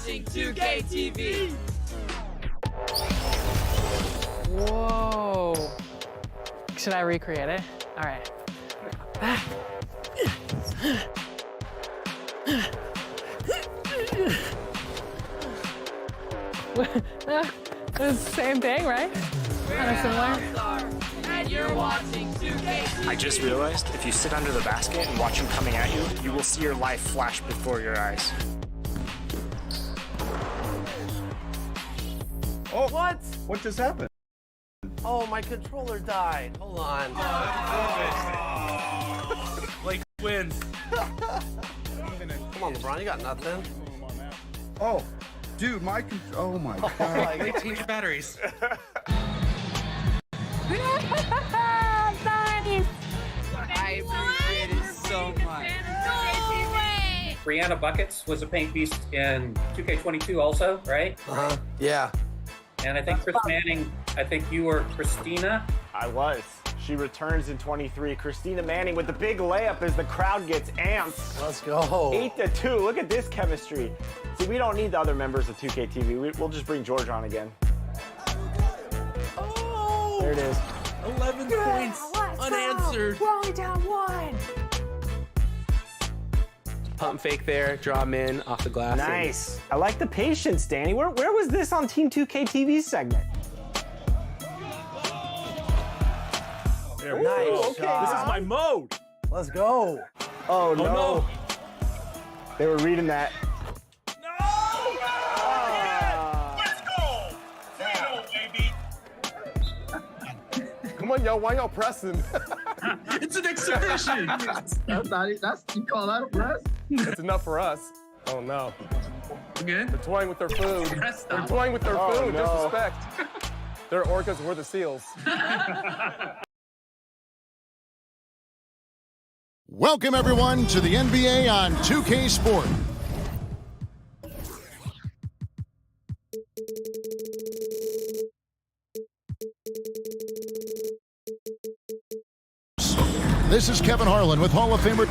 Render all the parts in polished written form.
watching 2K TV. Whoa. Should I recreate it? All right. It's the same thing, right? Kind of similar. And you're watching 2K TV. I just realized if you sit under the basket and watch him coming at you, you will see your life flash before your eyes. Oh, what? What just happened? Oh, my controller died. Hold on. Blake wins. Come on, LeBron, you got nothing. Oh, dude, oh my God. They change your batteries. I appreciate it so much. Brianna Buckets was a paint beast in 2K22 also, right? Uh-huh. Yeah. And I think Chris Manning, I think you were Christina. I was. She returns in 23. Christina Manning with the big layup as the crowd gets amped. Let's go. 8-2. Look at this chemistry. See, we don't need the other members of 2K TV. We'll just bring George on again. Oh! There it is. 11 points unanswered. We're only down one. Pump fake there, draw him in off the glass. Nice. I like the patience, Danny. Where was this on Team 2K TV's segment? There we Nice go. shot. This is my mode. Let's go. Oh, no. no. They were reading that. Come on, y'all. Why y'all pressing? It's an exhibition. You call that a press? It's enough for us. Oh, no. Good. They're toying with their food. They're toying with their Oh, food. no. Disrespect. Their orcas were the seals. Welcome, everyone, to the NBA on 2K Sport. This is Kevin Harlan with Hall of Famer.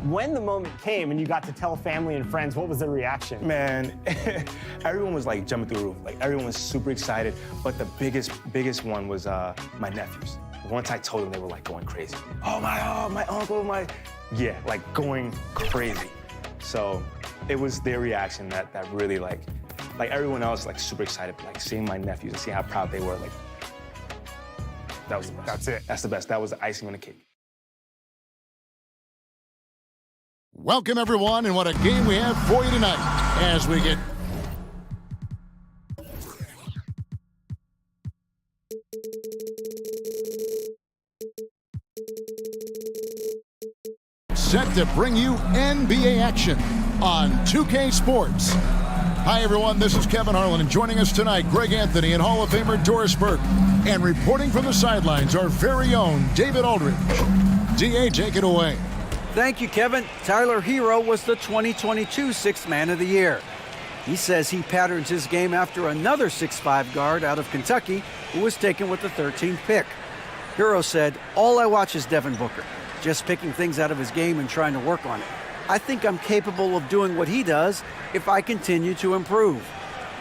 When the moment came and you got to tell family and friends, what was the reaction? Man, everyone was like jumping through the roof. Like everyone was super excited. But the biggest one was my nephews. Once I told them, they were like going crazy. Oh, my uncle, yeah, like going crazy. So it was their reaction that really like everyone else like super excited, but like seeing my nephews and seeing how proud they were, like that was the best. That's it. That's the best. That was the icing on the cake. Welcome, everyone, and what a game we have for you tonight as we get set to bring you NBA action on 2K Sports. Hi, everyone. This is Kevin Harlan, and joining us tonight, Greg Anthony and Hall of Famer Doris Burke. And reporting from the sidelines, our very own David Aldridge. DA, take it away. Thank you, Kevin. Tyler Hero was the 2022 Sixth Man of the Year. He says he patterns his game after another 6'5" guard out of Kentucky who was taken with the 13th pick. Hero said, "All I watch is Devin Booker, just picking things out of his game and trying to work on it. I think I'm capable of doing what he does if I continue to improve."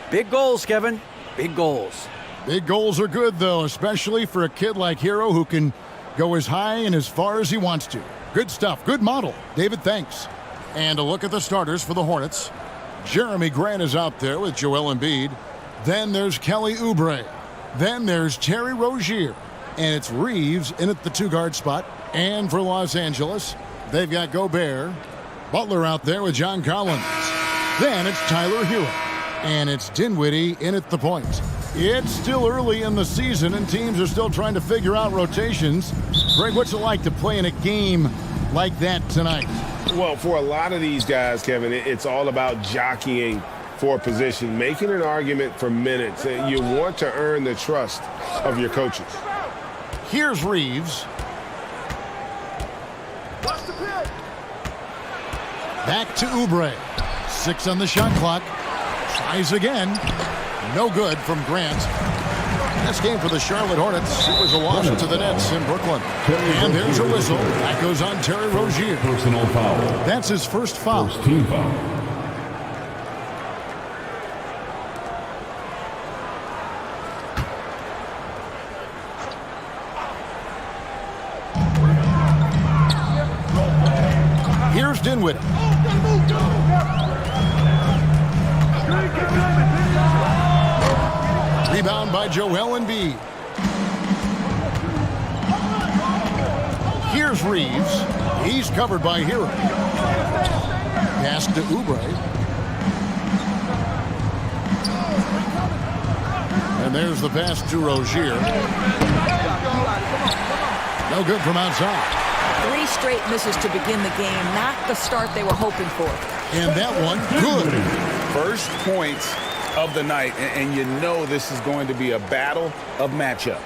Big goals, Kevin. Big goals. Big goals are good, though, especially for a kid like Hero who can go as high and as far as he wants to. Good stuff. Good model. David, thanks. And a look at the starters for the Hornets. Jeremy Grant is out there with Joel Embiid. Then there's Kelly Oubre. Then there's Terry Rozier. And it's Reeves in at the 2-guard spot. And for Los Angeles, they've got Gobert. Butler out there with John Collins. Then it's Tyler Hero. And it's Dinwiddie in at the point. It's still early in the season, and teams are still trying to figure out rotations. Greg, what's it like to play in a game like that tonight? Well, for a lot of these guys, Kevin, it's all about jockeying for position, making an argument for minutes. You want to earn the trust of your coaches. Here's Reeves. Back to Oubre. 6 on the shot clock. Tries again. No good from Grant. This game for the Charlotte Hornets. It was a loss to the Nets in Brooklyn. And there's a whistle. That goes on Terry Rozier. Personal foul. That's his first foul. First team foul. Here's Dinwiddie. Rebound by Joel Embiid. Here's Reeves. He's covered by Hero. Pass to Oubre. And there's the pass to Rozier. No good from outside. 3 straight misses to begin the game, not the start they were hoping for. And that one, good. First points of the night, and you know this is going to be a battle of matchups.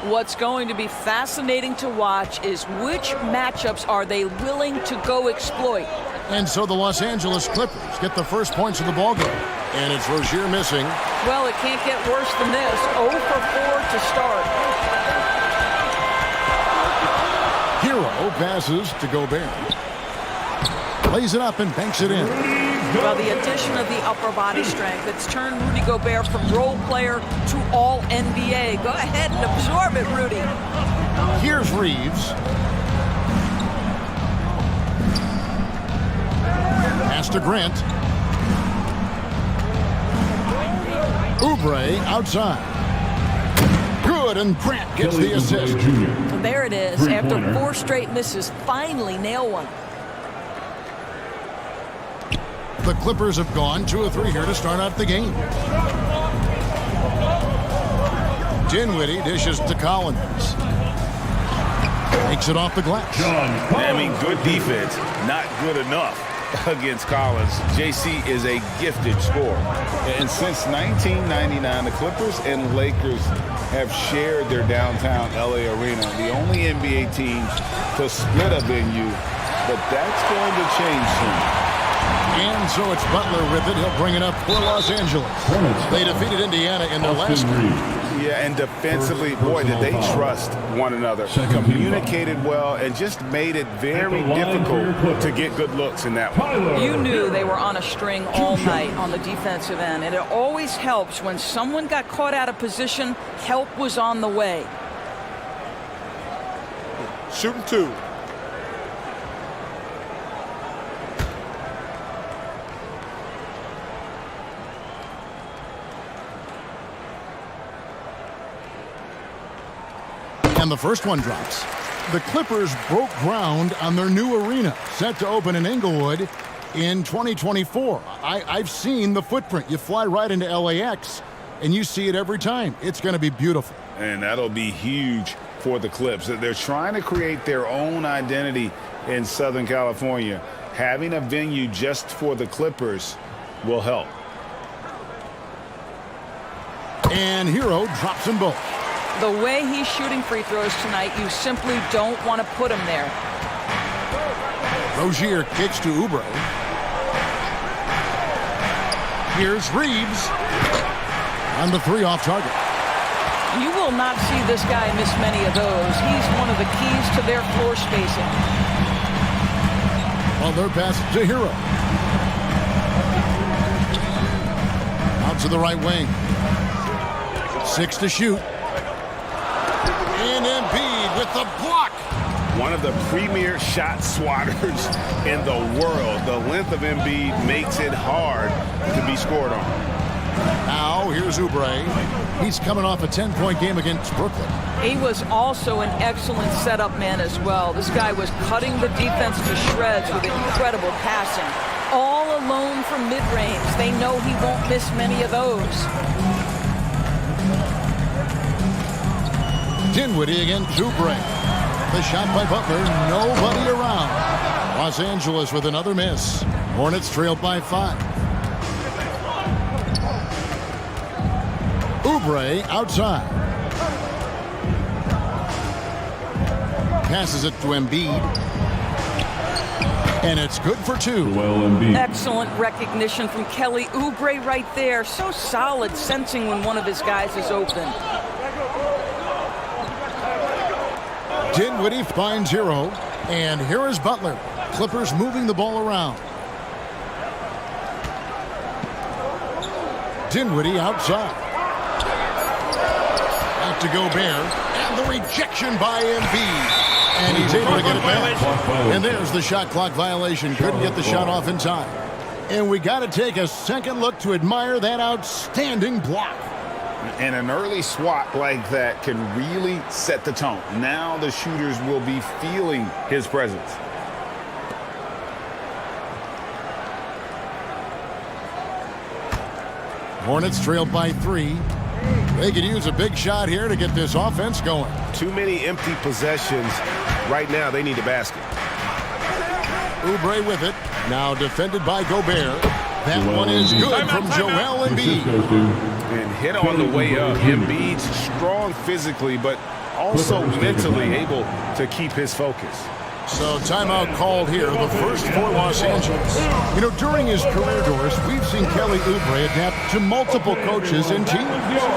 What's going to be fascinating to watch is which matchups are they willing to go exploit. And so the Los Angeles Clippers get the first points of the ballgame. And it's Rozier missing. Well, it can't get worse than this. 0 for 4 to start. Hero passes to Gobert. Plays it up and banks it in. Well, the addition of the upper body strength, it's turned Rudy Gobert from role player to all NBA. Go ahead and absorb it, Rudy. Here's Reeves. Pass to Grant. Oubre outside. Good, and Grant gets the assist. There it is. After 4 straight misses, finally nail one. The Clippers have gone 2 of 3 here to start out the game. Dinwiddie dishes to Collins. Takes it off the glass. I mean, good defense, not good enough against Collins. JC is a gifted scorer. And since 1999, the Clippers and Lakers have shared their downtown LA arena, the only NBA teams to split a venue, but that's going to change soon. And so it's Butler with it. He'll bring it up for Los Angeles. They defeated Indiana in their last game. Yeah, and defensively, boy, did they trust one another. Communicated well and just made it very difficult to get good looks in that one. You knew they were on a string all night on the defensive end, and it always helps when someone got caught out of position, help was on the way. Shooting 2. And the first one drops. The Clippers broke ground on their new arena, set to open in Inglewood in 2024. I've seen the footprint. You fly right into LAX, and you see it every time. It's going to be beautiful. And that'll be huge for the Clips. They're trying to create their own identity in Southern California. Having a venue just for the Clippers will help. And Hero drops them both. The way he's shooting free throws tonight, you simply don't want to put him there. Rozier kicks to Oubre. Here's Reeves. On the 3 off target. You will not see this guy miss many of those. He's one of the keys to their floor spacing. Butler passes to Hero. Out to the right wing. 6 to shoot. And Embiid with the block. One of the premier shot swatters in the world. The length of Embiid makes it hard to be scored on. Now here's Oubre. He's coming off a 10-point game against Brooklyn. He was also an excellent setup man as well. This guy was cutting the defense to shreds with incredible passing. All alone from mid-range. They know he won't miss many of those. Dinwiddie against Oubre. The shot by Butler, nobody around. Los Angeles with another miss. Hornets trailed by 5. Oubre outside. Passes it to Embiid. And it's good for 2. Excellent recognition from Kelly Oubre right there. So solid, sensing when one of his guys is open. Dinwiddie finds Hero, and here is Butler. Clippers moving the ball around. Dinwiddie outside. Out to Gobert, and the rejection by Embiid. And he's able to get it back. And there's the shot clock violation. Couldn't get the shot off in time. And we got to take a second look to admire that outstanding block. And an early swat like that can really set the tone. Now the shooters will be feeling his presence. Hornets trailed by 3. They could use a big shot here to get this offense going. Too many empty possessions. Right now, they need a basket. Oubre with it. Now defended by Gobert. That one is good from Joel Embiid. And hit on the way up. Embiid's strong physically, but also mentally able to keep his focus. So timeout called here, the first for Los Angeles. You know, during his career, Doris, we've seen Kelly Oubre adapt to multiple coaches and teams.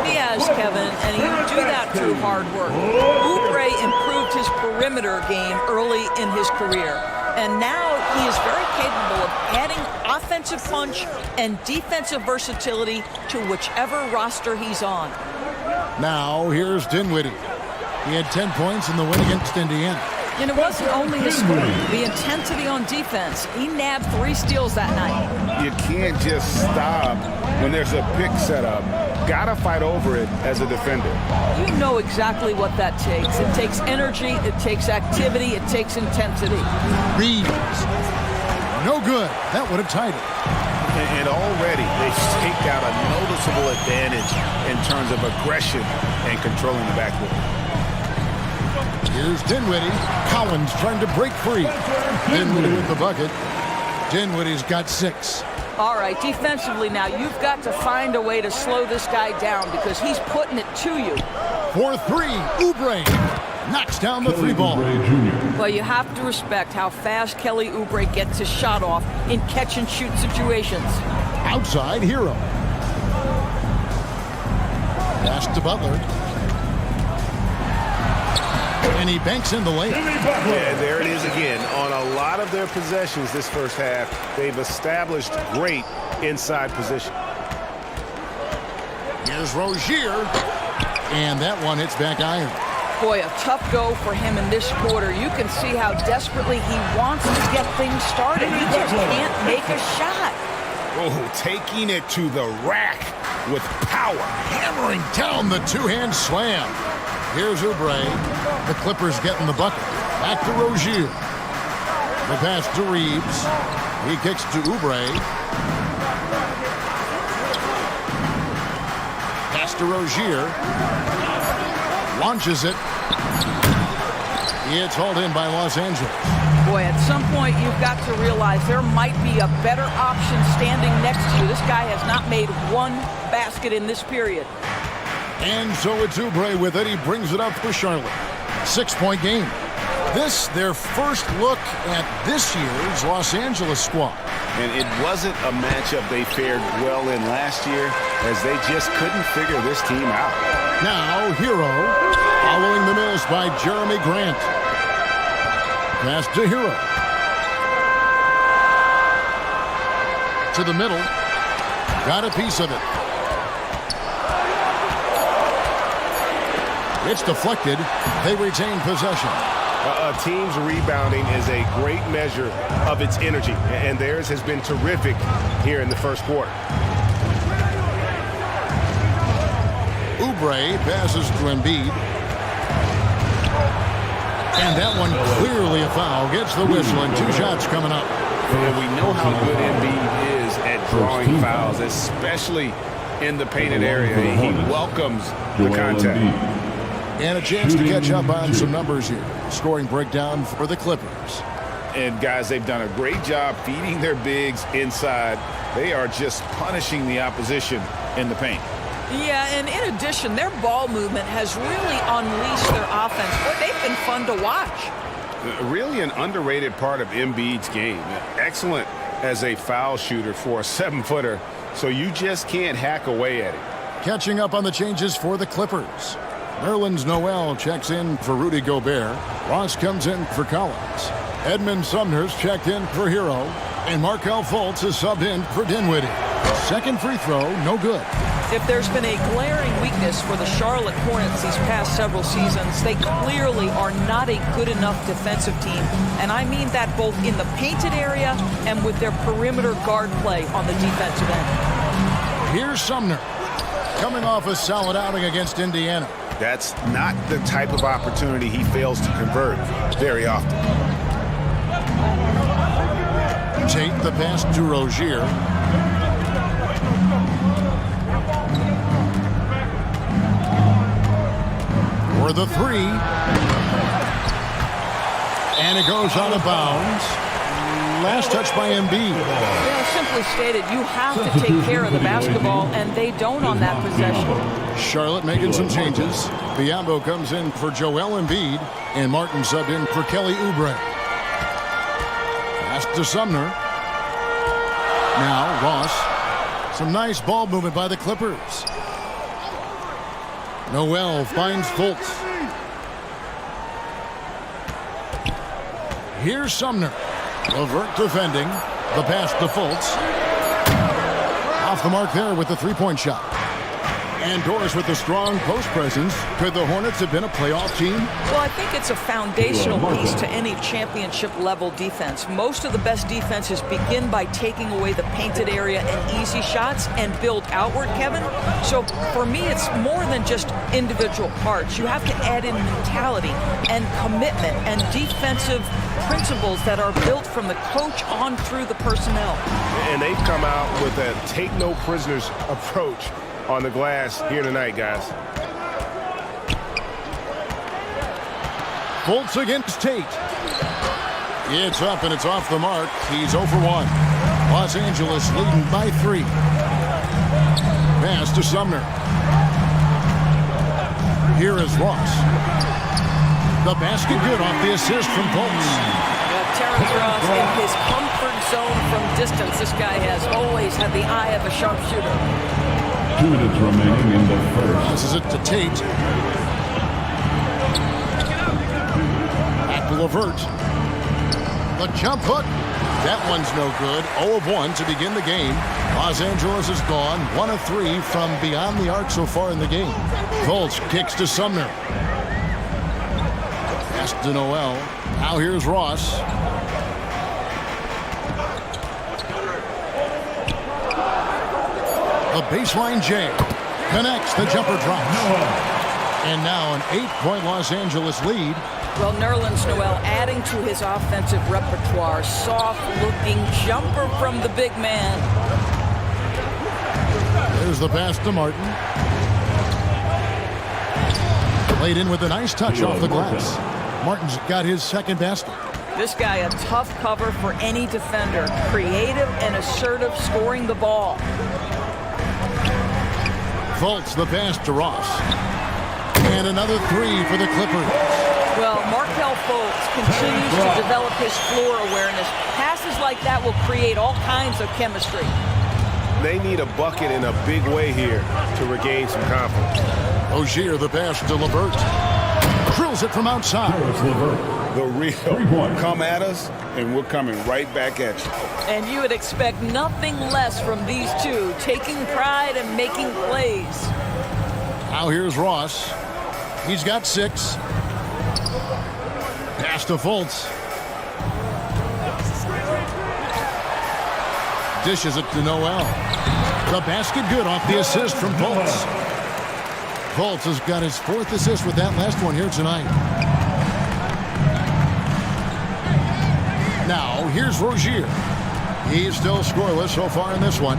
He has, Kevin, and he would do that through hard work. Oubre improved his perimeter game early in his career, and now he is very capable of adding offensive punch and defensive versatility to whichever roster he's on. Now, here's Dinwiddie. He had 10 points in the win against Indiana. And it wasn't only his scoring, the intensity on defense. He nabbed 3 steals that night. You can't just stop when there's a pick set up. Gotta fight over it as a defender. You know exactly what that takes. It takes energy, it takes activity, it takes intensity. Reeves. No good. That would have tied it. And already they take out a noticeable advantage in terms of aggression and controlling the backcourt. Here's Dinwiddie. Collins trying to break free. Dinwiddie with the bucket. Dinwiddie's got 6. All right, defensively now, you've got to find a way to slow this guy down because he's putting it to you. For 3, Oubre knocks down the 3 ball. Well, you have to respect how fast Kelly Oubre gets his shot off in catch-and-shoot situations. Outside, Hero. Pass to Butler. And he banks in the layup. Yeah, there it is again. On a lot of their possessions this first half, they've established great inside position. Here's Rozier. And that one hits back iron. Boy, a tough go for him in this quarter. You can see how desperately he wants to get things started. He just can't make a shot. Oh, taking it to the rack with power. Hammering down the 2-hand slam. Here's Oubre. The Clippers getting the bucket. Back to Rozier. The pass to Reeves. He kicks to Oubre. Pass to Rozier. Launches it. It's hauled in by Los Angeles. Boy, at some point you've got to realize there might be a better option standing next to you. This guy has not made one basket in this period. And so it's Oubre with it. He brings it up for Charlotte. 6-point game. This, their first look at this year's Los Angeles squad. And it wasn't a matchup they fared well in last year, as they just couldn't figure this team out. Now, Hero, following the miss by Jeremy Grant. Pass to Hero. To the middle. Got a piece of it. It's deflected. They retain possession. A team's rebounding is a great measure of its energy, and theirs has been terrific here in the first quarter. Oubre passes to Embiid. And that one clearly a foul. Gets the whistle, and 2 shots coming up. And we know how good Embiid is at drawing fouls, especially in the painted area. He welcomes the contact. And a chance to catch up on some numbers here. Scoring breakdown for the Clippers. And guys, they've done a great job feeding their bigs inside. They are just punishing the opposition in the paint. Yeah, and in addition, their ball movement has really unleashed their offense. Boy, they've been fun to watch. Really an underrated part of Embiid's game. Excellent as a foul shooter for a 7-footer, so you just can't hack away at it. Catching up on the changes for the Clippers. Nerlens Noel checks in for Rudy Gobert. Ross comes in for Collins. Edmund Sumner's checked in for Hero. And Markelle Fultz is subbed in for Dinwiddie. Second free throw, no good. If there's been a glaring weakness for the Charlotte Hornets these past several seasons, they clearly are not a good enough defensive team. And I mean that both in the painted area and with their perimeter guard play on the defensive end. Here's Sumner, coming off a solid outing against Indiana. That's not the type of opportunity he fails to convert very often. Tate the pass to Rozier. For the 3. And it goes out of bounds. Last touch by Embiid. Yeah, simply stated, you have to take care of the basketball, and they don't on that possession. Charlotte making some changes. Biyombo comes in for Joel Embiid, and Martin subbed in for Kelly Oubre. Pass to Sumner. Now Ross. Some nice ball movement by the Clippers. Noel finds Fultz. Here's Sumner. Levert defending. The pass to Fultz. Off the mark there with the 3-point shot. And Doris with the strong post presence. Could the Hornets have been a playoff team? Well, I think it's a foundational piece to any championship level defense. Most of the best defenses begin by taking away the painted area and easy shots and build outward, Kevin. So for me, it's more than just individual parts. You have to add in mentality and commitment and defensive principles that are built from the coach on through the personnel. And they've come out with a take no prisoners approach on the glass here tonight, guys. Fultz against Tate. It's up and it's off the mark. He's 0 for 1. Los Angeles leading by 3. Pass to Sumner. Here is Ross. The basket good off the assist from Fultz. Terrence Ross in his comfort zone from distance. This guy has always had the eye of a sharpshooter. 2 minutes remaining in the first. This is it to Tate. Back to Levert. The jump hook. That one's no good. 0 of 1 to begin the game. Los Angeles is gone. 1 of 3 from beyond the arc so far in the game. Fultz kicks to Sumner. Pass to Noel. Now here's Ross. The baseline J connects, the jumper drops. And now an 8-point Los Angeles lead. Well, Nerlens Noel adding to his offensive repertoire. Soft-looking jumper from the big man. There's the pass to Martin. Played in with a nice touch off the glass. Martin's got his second basket. This guy a tough cover for any defender. Creative and assertive scoring the ball. Fultz the pass to Ross. And another three for the Clippers. Well, Markelle Fultz continues to develop his floor awareness. Passes like that will create all kinds of chemistry. They need a bucket in a big way here to regain some confidence. Rozier the pass to LeVert. Drills it from outside. The real come at us, and we're coming right back at you. And you would expect nothing less from these two, taking pride and making plays. Now here's Ross. He's got 6. Pass to Fultz. Dishes it to Noel. The basket good off the assist from Fultz. Fultz has got his 4th assist with that last one here tonight. Now here's Rozier. He's still scoreless so far in this one.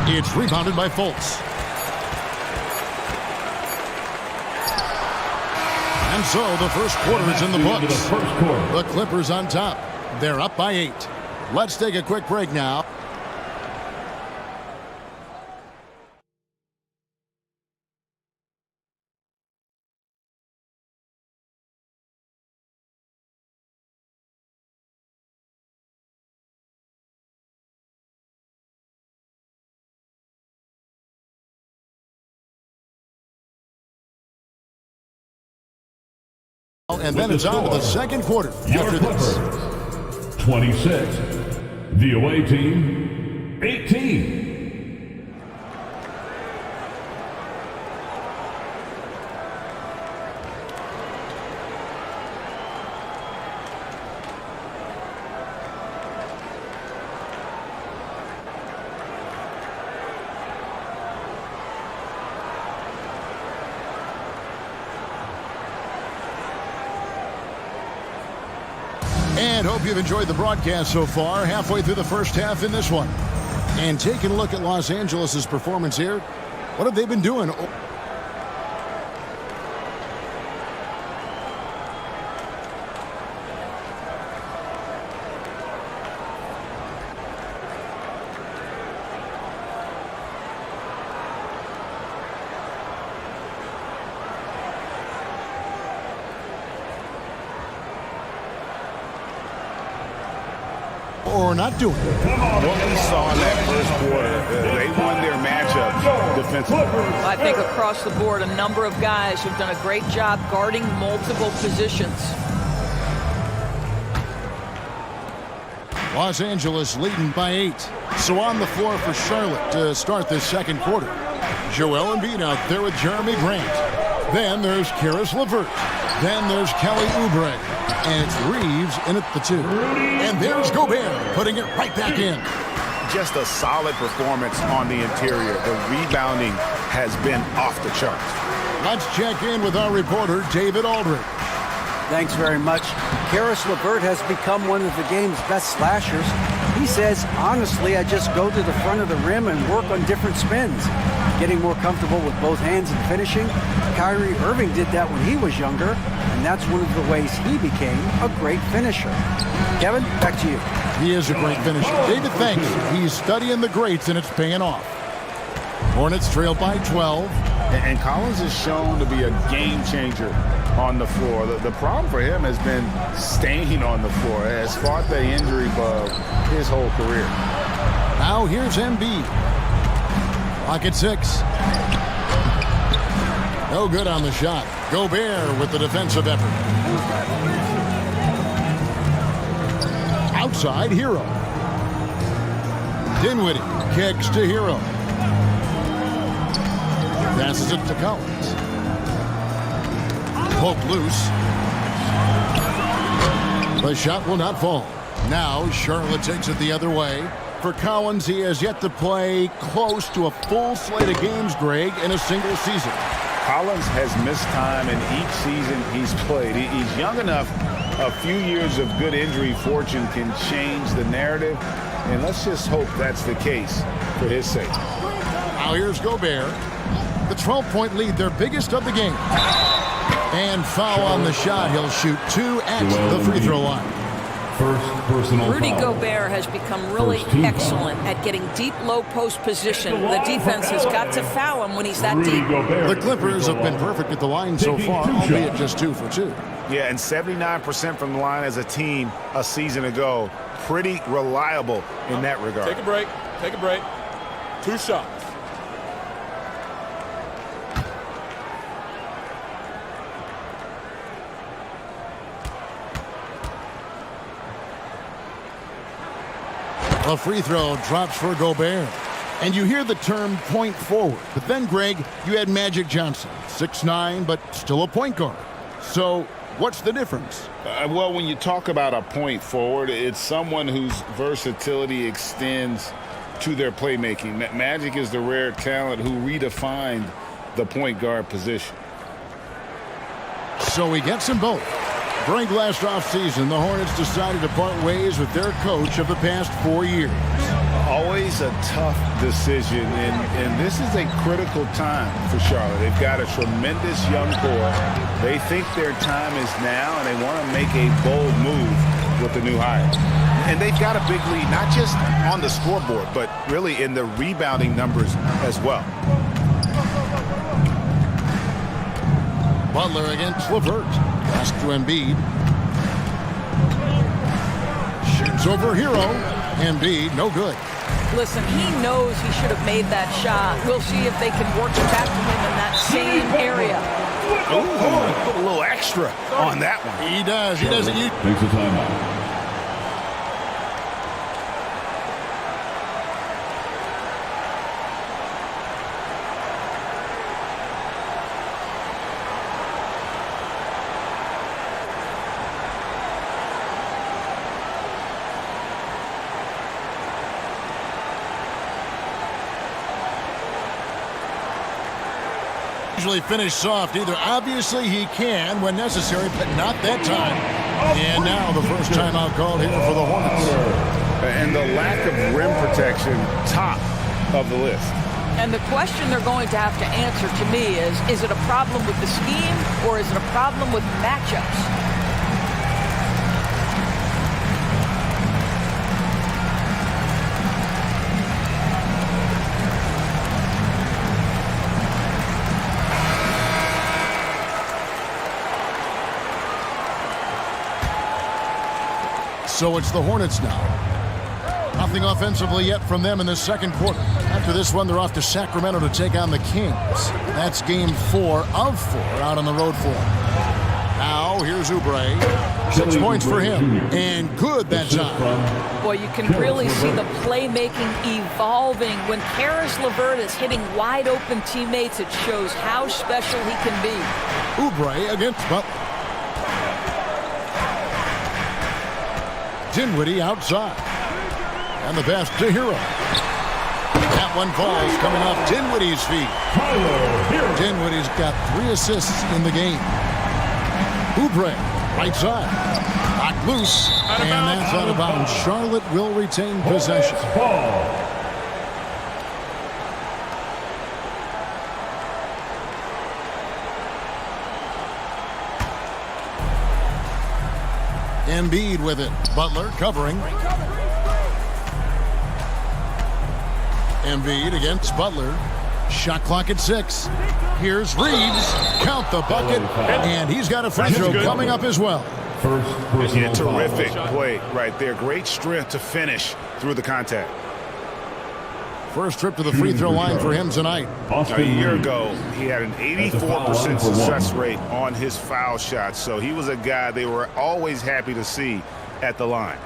It's rebounded by Fultz. And so the first quarter is in the books. The Clippers on top. They're up by 8. Let's take a quick break now. And then it's on to the second quarter after this. 26. The away team, 18. And hope you've enjoyed the broadcast so far. Halfway through the first half in this one. And taking a look at Los Angeles' performance here. What have they been doing? Or not doing. What we saw in that first quarter, they won their matchups defensively. I think across the board, a number of guys have done a great job guarding multiple positions. Los Angeles leading by 8. So on the floor for Charlotte to start this second quarter. Joel Embiid out there with Jeremy Grant. Then there's Karis LeVert. Then there's Kelly Oubre. And it's Reeves in at the 2. And there's Gobert putting it right back in. Just a solid performance on the interior. The rebounding has been off the charts. Let's check in with our reporter, David Aldridge. Thanks very much. Karis LeVert has become one of the game's best slashers. He says, honestly, I just go to the front of the rim and work on different spins. Getting more comfortable with both hands and finishing. Kyrie Irving did that when he was younger, and that's one of the ways he became a great finisher. Kevin, back to you. He is a great finisher. David thanks. He's studying the greats, and it's paying off. Hornets trail by 12. And Collins is shown to be a game changer on the floor. The problem for him has been staying on the floor. Has fought the injury bug his whole career. Now here's Embiid. Clock at 6. No good on the shot. Gobert with the defensive effort. Outside, Hero. Dinwiddie kicks to Hero. Passes it to Collins. Poke loose. The shot will not fall. Now Charlotte takes it the other way. For Collins, he has yet to play close to a full slate of games, Greg, in a single season. Collins has missed time in each season he's played. He's young enough. A few years of good injury fortune can change the narrative, and let's just hope that's the case for his sake. Now here's Gobert. The 12-point lead, their biggest of the game. And foul on the shot. He'll shoot 2 at the free throw line. First personal Rudy foul. Gobert has become really First team excellent at getting deep, low post position. The defense has got to foul him when he's that deep. The Clippers have been perfect at the line so far, albeit just 2 for 2. Yeah, and 79% from the line as a team a season ago. Pretty reliable in that regard. Take a break. Take a break. 2 shots. A free throw drops for Gobert. And you hear the term point forward. But then, Greg, you had Magic Johnson, 6'9", but still a point guard. So what's the difference? Well, when you talk about a point forward, it's someone whose versatility extends to their playmaking. Magic is the rare talent who redefined the point guard position. So he gets them both. During last offseason, the Hornets decided to part ways with their coach of the past 4 years. Always a tough decision, and this is a critical time for Charlotte. They've got a tremendous young core. They think their time is now, and they want to make a bold move with the new hire. And they've got a big lead, not just on the scoreboard, but really in the rebounding numbers as well. Butler against LeVert. Pass to Embiid. Shoots over Hero. Embiid, no good. Listen, he knows he should have made that shot. We'll see if they can work it back to him in that same area. Oh, put a little extra on that one. He does. He doesn't use. Takes a timeout. Usually finish soft. Either obviously he can when necessary, but not that time. And now the first timeout called here for the Hornets. And the lack of rim protection, top of the list. And the question they're going to have to answer to me is it a problem with the scheme or is it a problem with matchups? So it's the Hornets now. Nothing offensively yet from them in the second quarter. After this one, they're off to Sacramento to take on the Kings. That's game 4 of 4 out on the road for them. Now, here's Oubre. 6 points for him. And good that time. Boy, you can really see the playmaking evolving. When Karis LeVert is hitting wide open teammates, it shows how special he can be. Oubre against Butler. Dinwiddie outside. And the pass to Hero. That one falls coming off Dinwiddie's feet. Dinwiddie's got 3 assists in the game. Oubre, right side. Knocked loose. And that's out of bounds. Charlotte will retain possession. Embiid with it. Butler covering. Embiid against Butler. Shot clock at 6. Here's Reeves. Count the bucket. And he's got a free throw coming up as well. Yeah, terrific play right there. Great strength to finish through the contact. First trip to the free throw line for him tonight. A year ago, he had an 84% success rate on his foul shots, so he was a guy they were always happy to see at the line.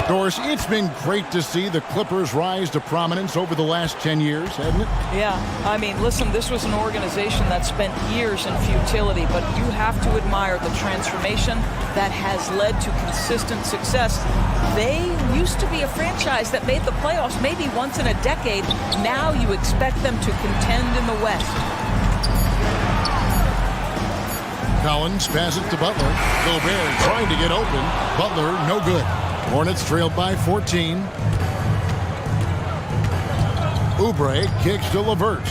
Doris, it's been great to see the Clippers rise to prominence over the last 10 years, hasn't it? Yeah, I mean, listen, this was an organization that spent years in futility, but you have to admire the transformation that has led to consistent success. They used to be a franchise that made the playoffs maybe once in a decade. Now you expect them to contend in the West. Collins passes to Butler. Gobert trying to get open. Butler, no good. Hornets trailed by 14. Oubre kicks to LeVert.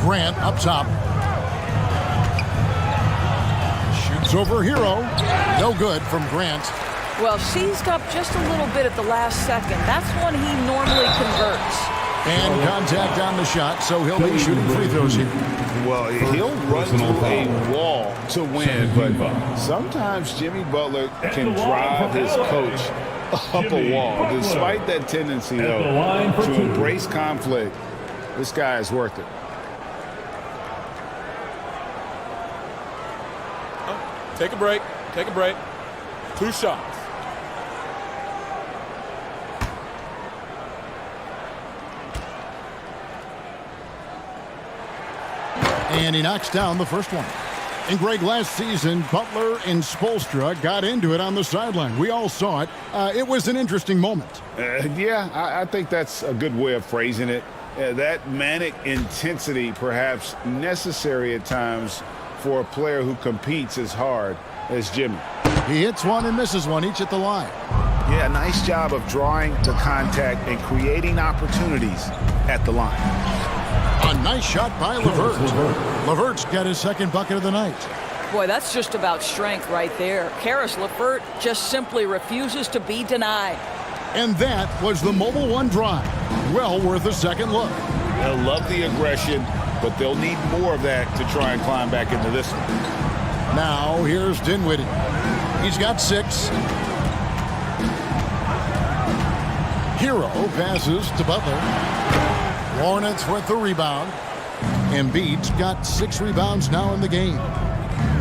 Grant up top. Shoots over Hero. No good from Grant. Well, seized up just a little bit at the last second. That's when he normally converts. And contact on the shot, so he'll be shooting free throws here. Well, he'll run through a wall to win, but sometimes Jimmy Butler can drive his coach up a wall. Despite that tendency, though, to embrace conflict, this guy is worth it. Take a break. Take a break. 2 shots. And he knocks down the first one. And Greg, last season, Butler and Spoelstra got into it on the sideline. We all saw it. It was an interesting moment. Yeah, I think that's a good way of phrasing it. That manic intensity perhaps necessary at times for a player who competes as hard as Jimmy. He hits one and misses one, each at the line. Yeah, nice job of drawing the contact and creating opportunities at the line. A nice shot by LeVert. LeVert's got his second bucket of the night. Boy, that's just about strength right there. Karis LeVert just simply refuses to be denied. And that was the Mobile One drive. Well worth a second look. They'll love the aggression, but they'll need more of that to try and climb back into this one. Now, here's Dinwiddie. He's got 6. Hero passes to Butler. Hornets with the rebound. Embiid's got 6 rebounds now in the game.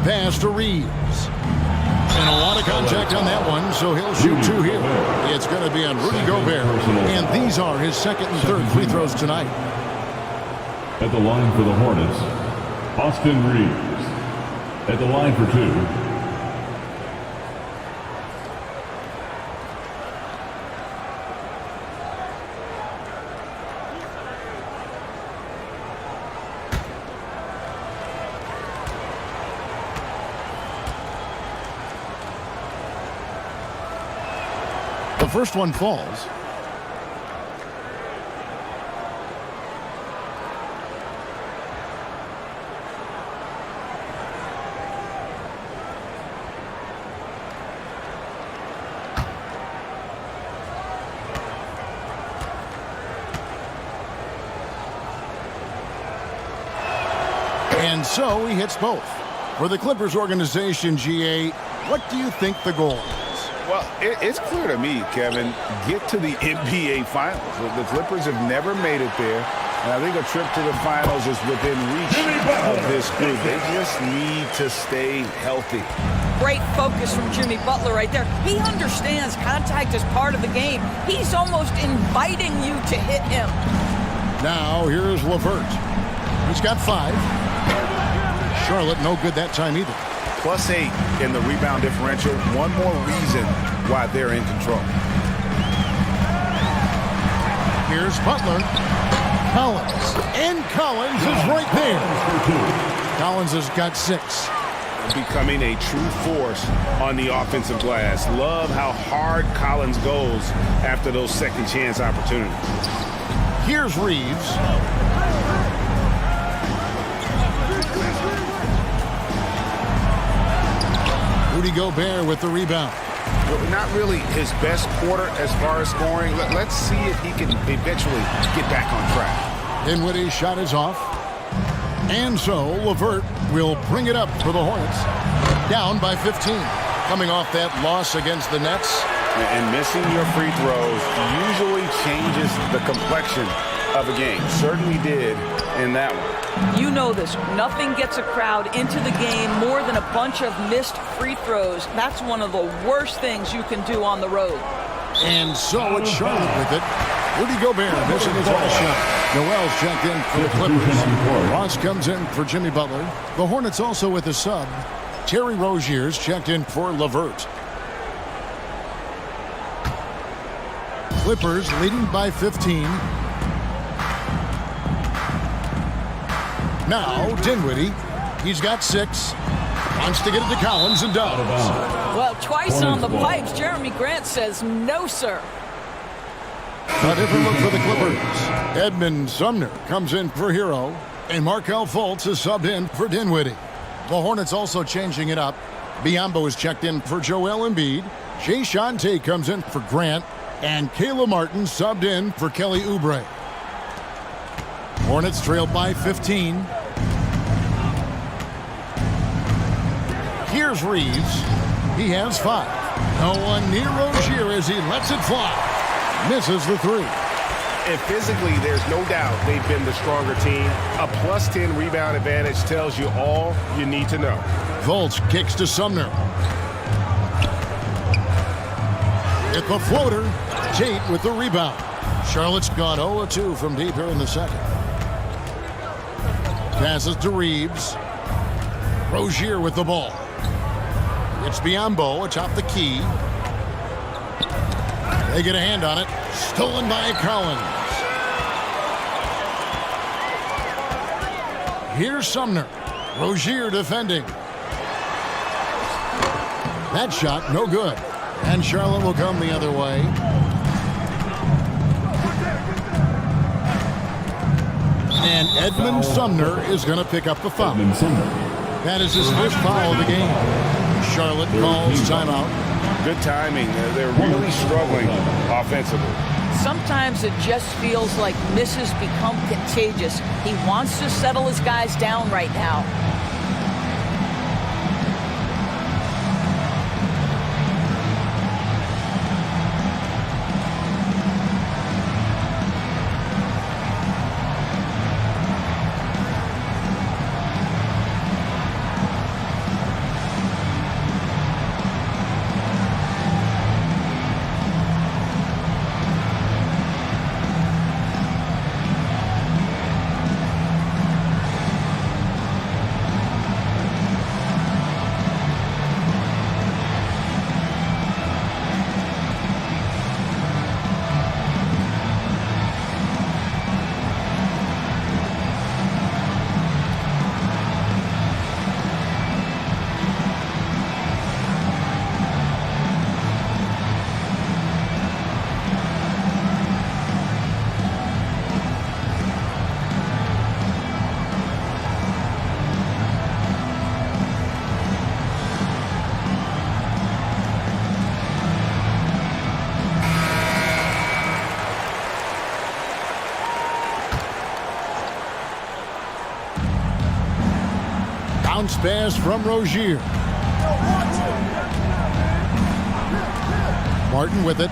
Pass to Reeves. And a lot of contact on that one, so he'll shoot 2 here. It's going to be on Rudy Gobert. And these are his second and third free throws tonight. At the line for the Hornets, Austin Reeves. At the line for 2. The first one falls. And so he hits both. For the Clippers organization, GA, what do you think the goal is? Well, it's clear to me, Kevin, get to the NBA Finals. The Clippers have never made it there, and I think a trip to the Finals is within reach of this group. They just need to stay healthy. Great focus from Jimmy Butler right there. He understands contact is part of the game. He's almost inviting you to hit him. Now, here's LeVert. He's got 5. Charlotte no good that time either. +8 in the rebound differential. One more reason why they're in control. Here's Butler. Collins. And Collins is right there. Collins has got 6. Becoming a true force on the offensive glass. Love how hard Collins goes after those second chance opportunities. Here's Reeves. Rudy Gobert with the rebound. Not really his best quarter as far as scoring. Let's see if he can eventually get back on track. Dinwiddie's shot is off. And so LeVert will bring it up for the Hornets. Down by 15. Coming off that loss against the Nets. And missing your free throws usually changes the complexion of a game. Certainly did in that one. You know this. Nothing gets a crowd into the game more than a bunch of missed free throws. That's one of the worst things you can do on the road. And so it's Charlotte with it. Rudy Gobert missing his last shot. Noel's checked in for the Clippers. Ross comes in for Jimmy Butler. The Hornets also with a sub. Terry Rozier's checked in for LeVert. Clippers leading by 15. Now Dinwiddie. He's got 6. Wants to get it to Collins and does. Well, twice on the pipes, Jeremy Grant says no, sir. A different look for the Clippers. Edmund Sumner comes in for Hero, and Markelle Fultz is subbed in for Dinwiddie. The Hornets also changing it up. Biyombo is checked in for Joel Embiid. Jae'Sean Tate comes in for Grant, and Kayla Martin subbed in for Kelly Oubre. Hornets trailed by 15. Here's Reeves. He has 5. No one near Rozier as he lets it fly. Misses the 3. And physically, there's no doubt they've been the stronger team. A +10 rebound advantage tells you all you need to know. Fultz kicks to Sumner. Hit the floater. Tate with the rebound. Charlotte's gone 0-2 from deep here in the second. Passes to Reeves. Rozier with the ball. It's Biyombo atop the key. They get a hand on it. Stolen by Collins. Here's Sumner. Rozier defending. That shot no good. And Charlotte will come the other way. And Edmund Sumner is going to pick up the foul. That is his first foul of the game. Charlotte calls timeout. Good timing. They're really struggling offensively. Sometimes it just feels like misses become contagious. He wants to settle his guys down right now. Bounce pass from Rozier. Martin with it.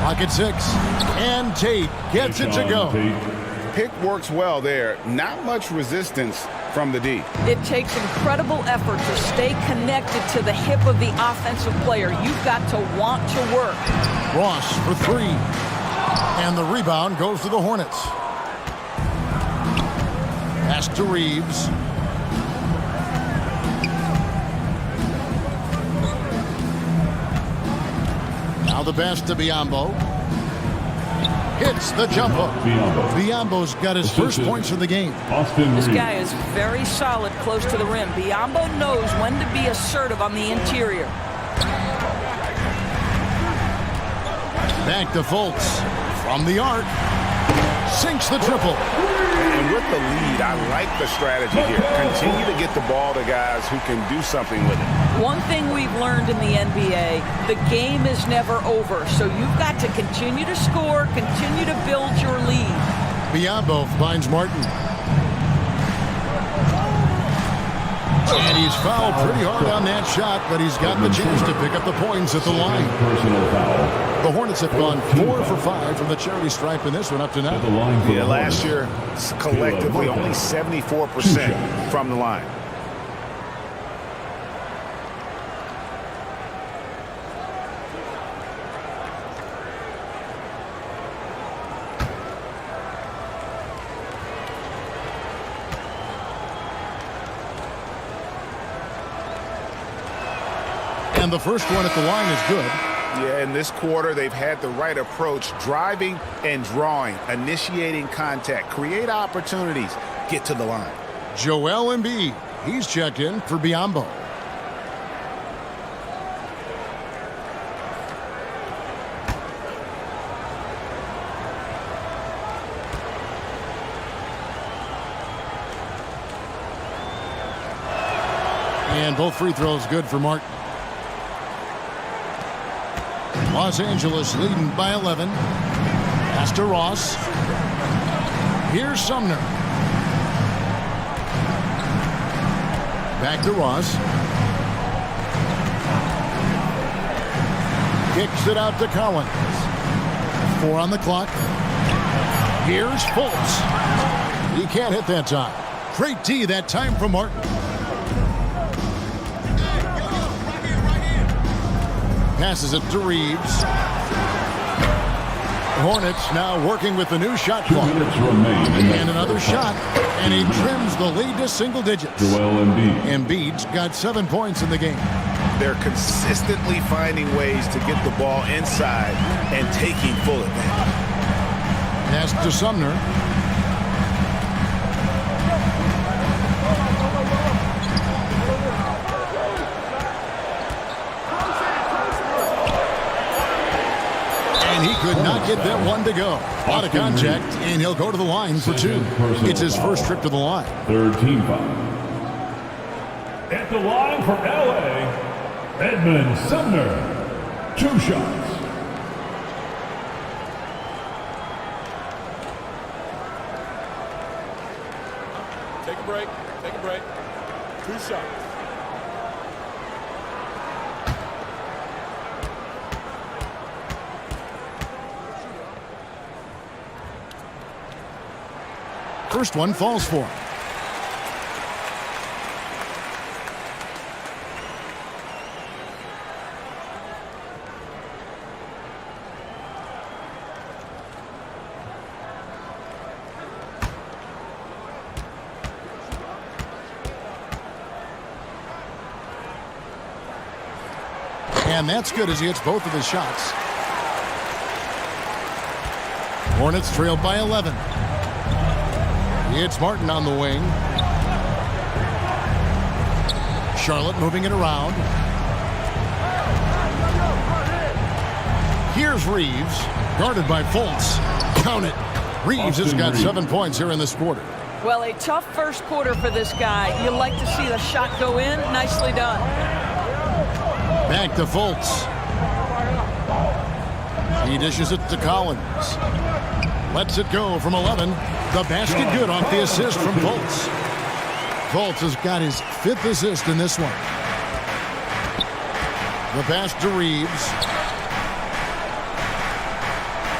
Pocket 6. And Tate gets it to go. Pick works well there. Not much resistance from the D. It takes incredible effort to stay connected to the hip of the offensive player. You've got to want to work. Ross for 3. And the rebound goes to the Hornets. Pass to Reeves. Now the pass to Biyombo. Hits the jumper. Biyombo's got his first points of the game. This guy is very solid close to the rim. Biyombo knows when to be assertive on the interior. Back to Fultz. From the arc. Sinks the triple. And with the lead, I like the strategy here. Continue to get the ball to guys who can do something with it. One thing we've learned in the NBA, the game is never over. So you've got to continue to score, continue to build your lead. Biyombo finds Martin. And he's fouled pretty hard on that shot, but he's got the chance to pick up the points at the line. Personal foul. The Hornets have gone 4 for 5 from the charity stripe in this one up to now. Yeah, last year, collectively, only 74% from the line. And the first one at the line is good. Yeah, in this quarter, they've had the right approach, driving and drawing, initiating contact, create opportunities, get to the line. Joel Embiid He's checked in for Biombo. And both free throws good for Martin. Los Angeles leading by 11. Pass to Ross. Here's Sumner. Back to Ross. Kicks it out to Collins. 4 on the clock. Here's Fultz. He can't hit that time. Great D that time from Martin. Passes it to Reeves. Hornets now working with the new shot clock. And another shot, and he trims the lead to single digits. Embiid's got 7 points in the game. They're consistently finding ways to get the ball inside and taking full advantage. Pass to Sumner. And he could not get that one to go. Out of contact, and he'll go to the line for 2. It's his first trip to the line. Third team foul. At the line for LA, Edmund Sumner. 2 shots. Take a break. Take a break. 2 shots. First one falls for him. And that's good as he hits both of his shots. Hornets trailed by 11. It's Martin on the wing. Charlotte moving it around. Here's Reeves, guarded by Fultz. Count it. Reeves has got 7 points here in this quarter. Well, a tough first quarter for this guy. You like to see the shot go in. Nicely done. Back to Fultz. He dishes it to Collins. Lets it go from 11. The basket good off the assist from Fultz. Fultz has got his 5th assist in this one. The pass to Reeves.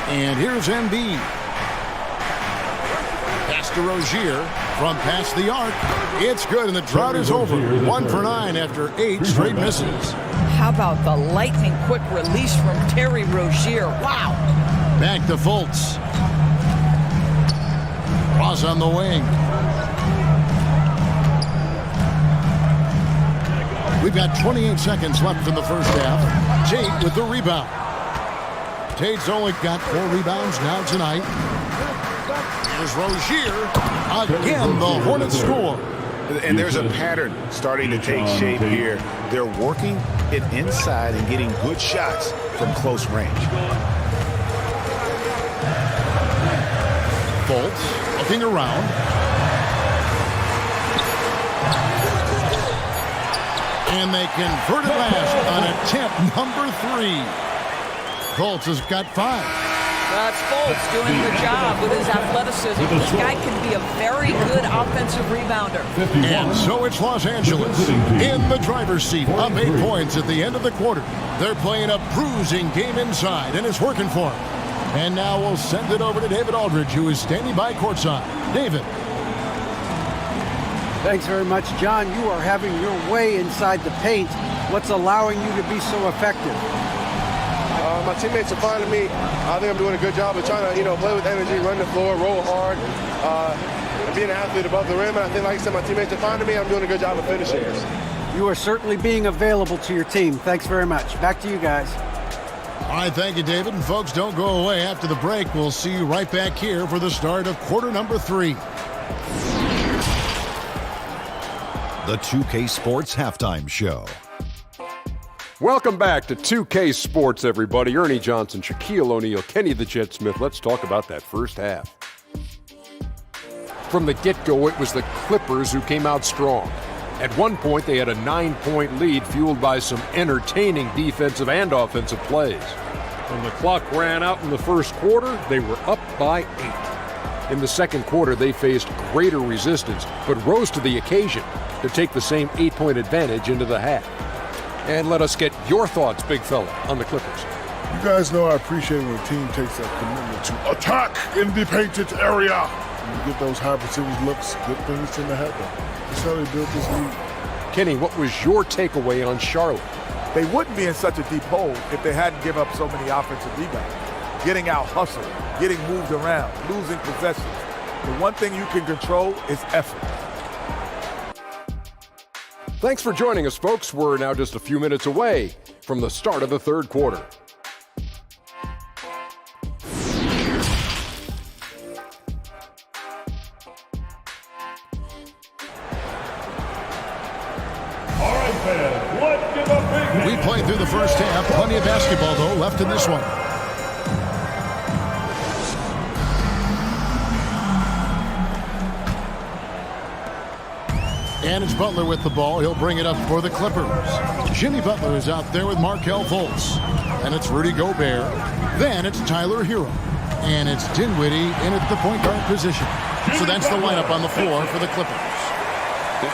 And here's Embiid. Pass to Rozier from past the arc. It's good, and the drought is over. 1 for 9 after 8 straight misses. How about the lightning quick release from Terry Rozier? Wow. Back to Fultz. Ross on the wing. We've got 28 seconds left in the first half. Tate with the rebound. Tate's only got 4 rebounds now tonight. Here's Rozier. Again, the Hornets score. And there's a pattern starting to take shape here. They're working it inside and getting good shots from close range. Fultz looking around. And they convert it last on attempt number 3. Fultz has got 5. That's Fultz doing the job with his athleticism. This guy can be a very good offensive rebounder. And so it's Los Angeles in the driver's seat, up 8 points at the end of the quarter. They're playing a bruising game inside, and it's working for them. And now we'll send it over to David Aldridge, who is standing by courtside. David. Thanks very much, John. You are having your way inside the paint. What's allowing you to be so effective? My teammates are finding me. I think I'm doing a good job of trying to, play with energy, run the floor, roll hard, being an athlete above the rim. And I think, like I said, my teammates are finding me. I'm doing a good job of finishing. You are certainly being available to your team. Thanks very much. Back to you guys. All right, thank you, David. And folks, don't go away. After the break, we'll see you right back here for the start of quarter number 3. the 2K Sports Halftime Show. Welcome back to 2K Sports, everybody. Ernie Johnson, Shaquille O'Neal, Kenny the Jet Smith. Let's talk about that first half. From the get-go, it was the Clippers who came out strong. At one point, they had a 9-point lead fueled by some entertaining defensive and offensive plays. When the clock ran out in the first quarter, they were up by 8. In the second quarter, they faced greater resistance, but rose to the occasion to take the same 8-point advantage into the half. And let us get your thoughts, big fella, on the Clippers. You guys know I appreciate when a team takes that commitment to attack in the painted area. When you get those high percentage looks, good things tend to happen. That's how they built this league. Kenny, what was your takeaway on Charlotte? They wouldn't be in such a deep hole if they hadn't given up so many offensive rebounds. Getting out hustled, getting moved around, losing possessions. The one thing you can control is effort. Thanks for joining us, folks. We're now just a few minutes away from the start of the third quarter. We played through the first half. Plenty of basketball, though, left in this one. And it's Butler with the ball. He'll bring it up for the Clippers. Jimmy Butler is out there with Markelle Fultz. And it's Rudy Gobert. Then it's Tyler Hero. And it's Dinwiddie in at the point guard position. So that's the lineup on the floor for the Clippers.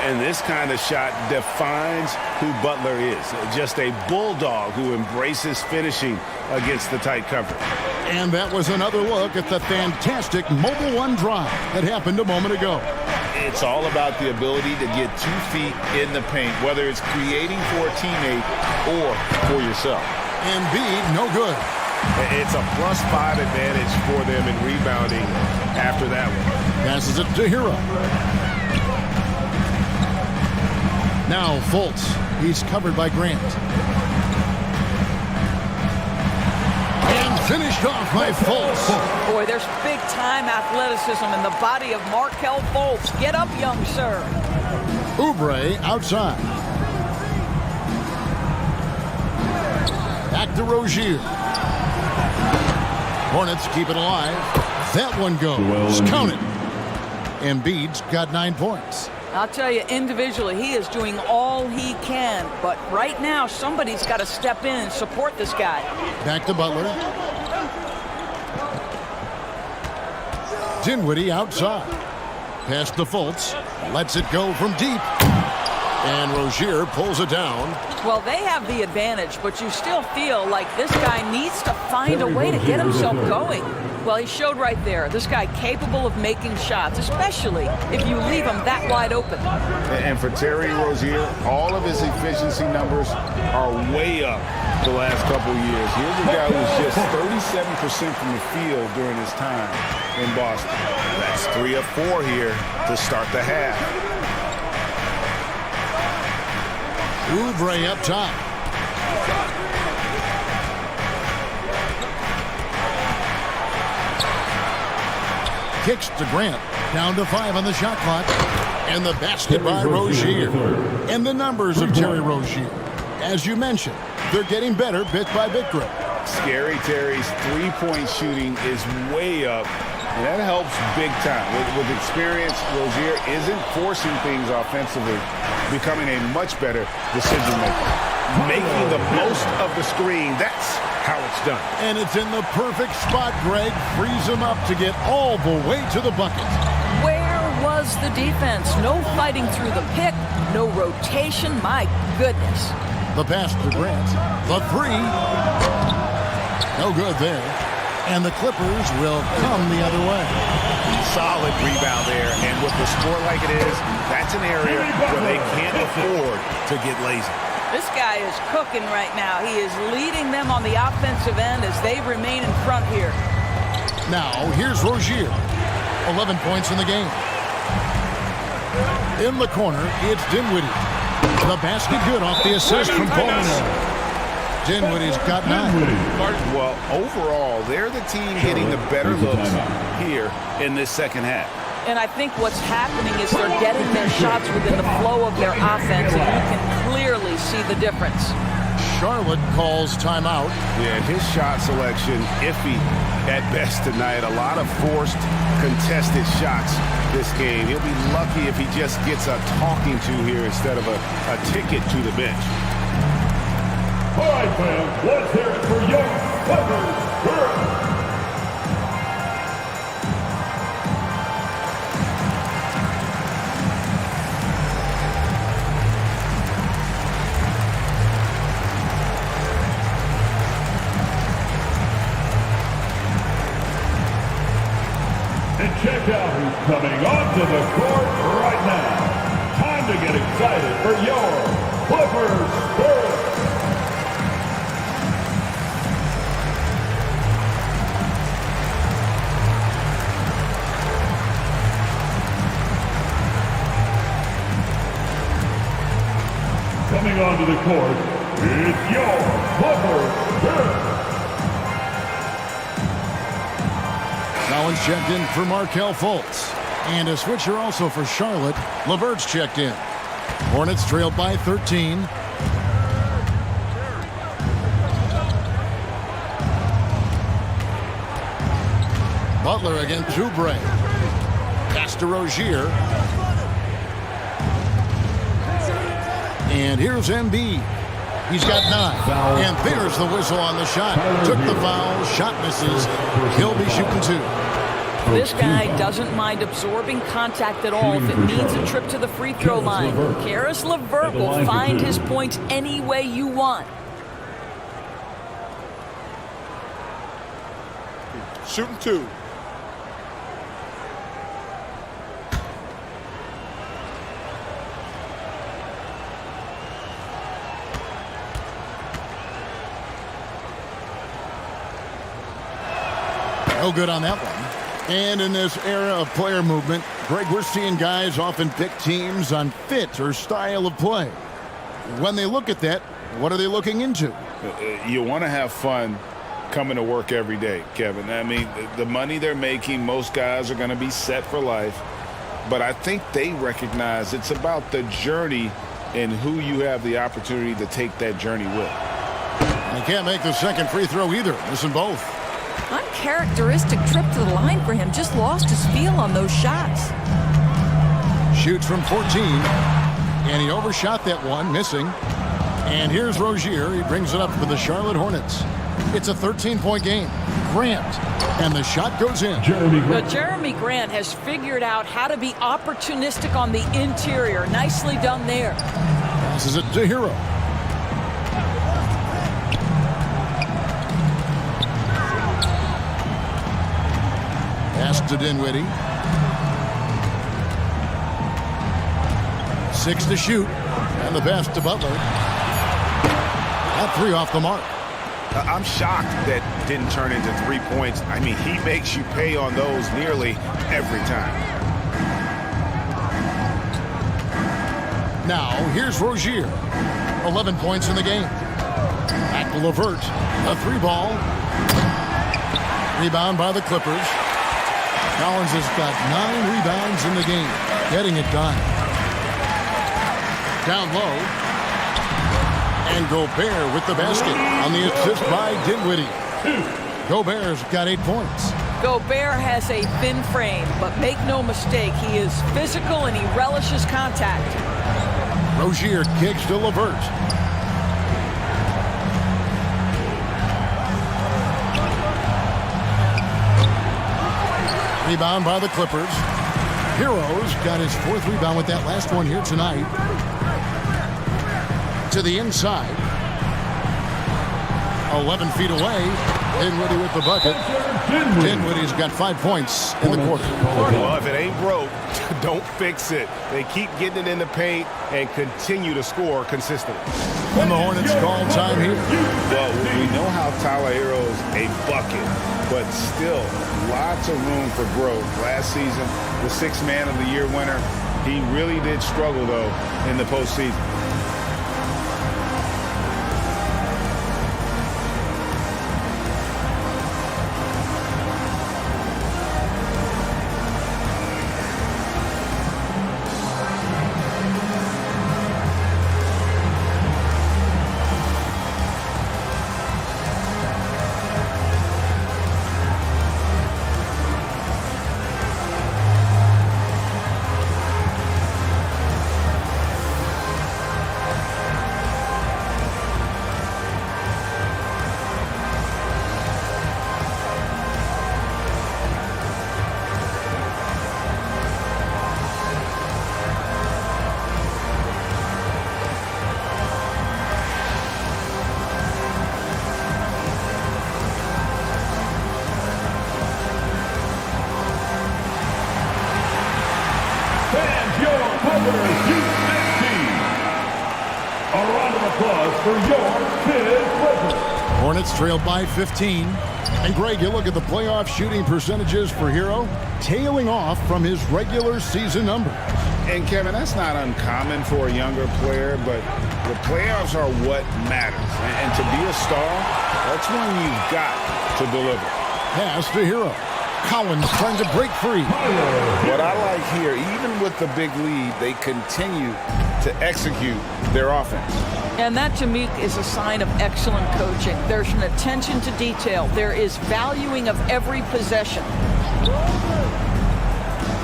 And this kind of shot defines who Butler is. Just a bulldog who embraces finishing against the tight cover. And that was another look at the fantastic Mobile One drive that happened a moment ago. It's all about the ability to get 2 feet in the paint, whether it's creating for a teammate or for yourself. Embiid, no good. It's a +5 advantage for them in rebounding after that one. Passes it to Hero. Now Fultz. He's covered by Grant. And finished off by Fultz. Boy, there's big-time athleticism in the body of Markelle Fultz. Get up, young sir. Oubre outside. Back to Rozier. Hornets keep it alive. That one goes. Count it. Embiid's got 9 points. I'll tell you, individually, he is doing all he can. But right now, somebody's got to step in and support this guy. Back to Butler. Dinwiddie outside. Pass to Fultz. Lets it go from deep. And Rozier pulls it down. Well, they have the advantage, but you still feel like this guy needs to find a way to get himself going. Well, he showed right there. This guy capable of making shots, especially if you leave him that wide open. And for Terry Rozier, all of his efficiency numbers are way up the last couple of years. Here's a guy who's just 37% from the field during his time in Boston. That's 3 of 4 here to start the half. Oubre up top. Kicks to Grant. Down to 5 on the shot clock. And the basket by Rozier. And the numbers of Terry Rozier. As you mentioned, they're getting better bit by bit, Greg. Scary Terry's three-point shooting is way up, and that helps big time. With experience, Rozier isn't forcing things offensively, becoming a much better decision maker. Making the most of the screen, that's how it's done. And it's in the perfect spot, Greg. Frees him up to get all the way to the bucket. Where was the defense? No fighting through the pick, no rotation. My goodness. The pass to Grant. The 3. No good there. And the Clippers will come the other way. Solid rebound there. And with the score like it is, that's an area where they can't afford to get lazy. This guy is cooking right now. He is leading them on the offensive end as they remain in front here. Now, here's Rozier. 11 points in the game. In the corner, it's Dinwiddie. The basket good off the assist from Paul. Dinwiddie's got 9. Well, overall, they're the team getting the better looks here in this second half. And I think what's happening is they're getting their shots within the flow of their offense, and you can clearly see the difference. Charlotte calls timeout. Yeah, his shot selection iffy at best tonight. A lot of forced, contested shots this game. He'll be lucky if he just gets a talking to here instead of a ticket to the bench. All right, fans, let's hear it for your Clippers girls. And check out who's coming onto the court right now. Time to get excited for your Clippers girls. Coming onto the court, it's your Clippers girls. Collins checked in for Markelle Fultz. And a switcher also for Charlotte. LeVert's checked in. Hornets trailed by 13. Butler against Oubre. Pass to Rozier. And here's Embiid. He's got 9. And there's the whistle on the shot. Took the foul. Shot misses. He'll be shooting 2. This guy doesn't mind absorbing contact at all if it means a trip to the free throw line. Caris LeVert will find his points any way you want. Shooting 2. No good on that one. And in this era of player movement, Greg, we're seeing guys often pick teams on fit or style of play. When they look at that, what are they looking into? You want to have fun coming to work every day, Kevin. I mean, the money they're making, most guys are going to be set for life. But I think they recognize it's about the journey and who you have the opportunity to take that journey with. He can't make the second free throw either. Missing both. Uncharacteristic trip to the line for him. Just lost his feel on those shots. Shoots from 14. And he overshot that one, missing. And here's Rozier. He brings it up for the Charlotte Hornets. It's a 13-point game. Grant. And the shot goes in. Jeremy Grant has figured out how to be opportunistic on the interior. Nicely done there. Passes it to Hero. Pass to Dinwiddie. 6 to shoot. And the pass to Butler. That 3 off the mark. I'm shocked that didn't turn into 3 points. I mean, he makes you pay on those nearly every time. Now, here's Rozier. 11 points in the game. Back to LeVert. A 3-ball. Rebound by the Clippers. Collins has got 9 rebounds in the game. Getting it done. Down low. And Gobert with the basket on the assist by Dinwiddie. Gobert's got 8 points. Gobert has a thin frame, but make no mistake, he is physical and he relishes contact. Rozier kicks to LeVert. Rebound by the Clippers. Hero's got his 4th rebound with that last one here tonight. To the inside. 11 feet away. Dinwiddie with the bucket. Dinwiddie's got 5 points in the quarter. Well, if it ain't broke, don't fix it. They keep getting it in the paint and continue to score consistently. And the Hornets call time here. Well, we know how Tyler Hero's a bucket, but still lots of room for growth. Last season, the 6th Man of the Year winner, he really did struggle, though, in the postseason. Clippers defense team. A round of applause for your Kid Clippers. Hornets trailed by 15. And Greg, you look at the playoff shooting percentages for Hero, tailing off from his regular season numbers. And Kevin, that's not uncommon for a younger player, but the playoffs are what matters. And to be a star, that's when you've got to deliver. Pass to Hero. Collins trying to break free. What I like here, even with the big lead, they continue to execute their offense. And that, to me, is a sign of excellent coaching. There's an attention to detail. There is valuing of every possession.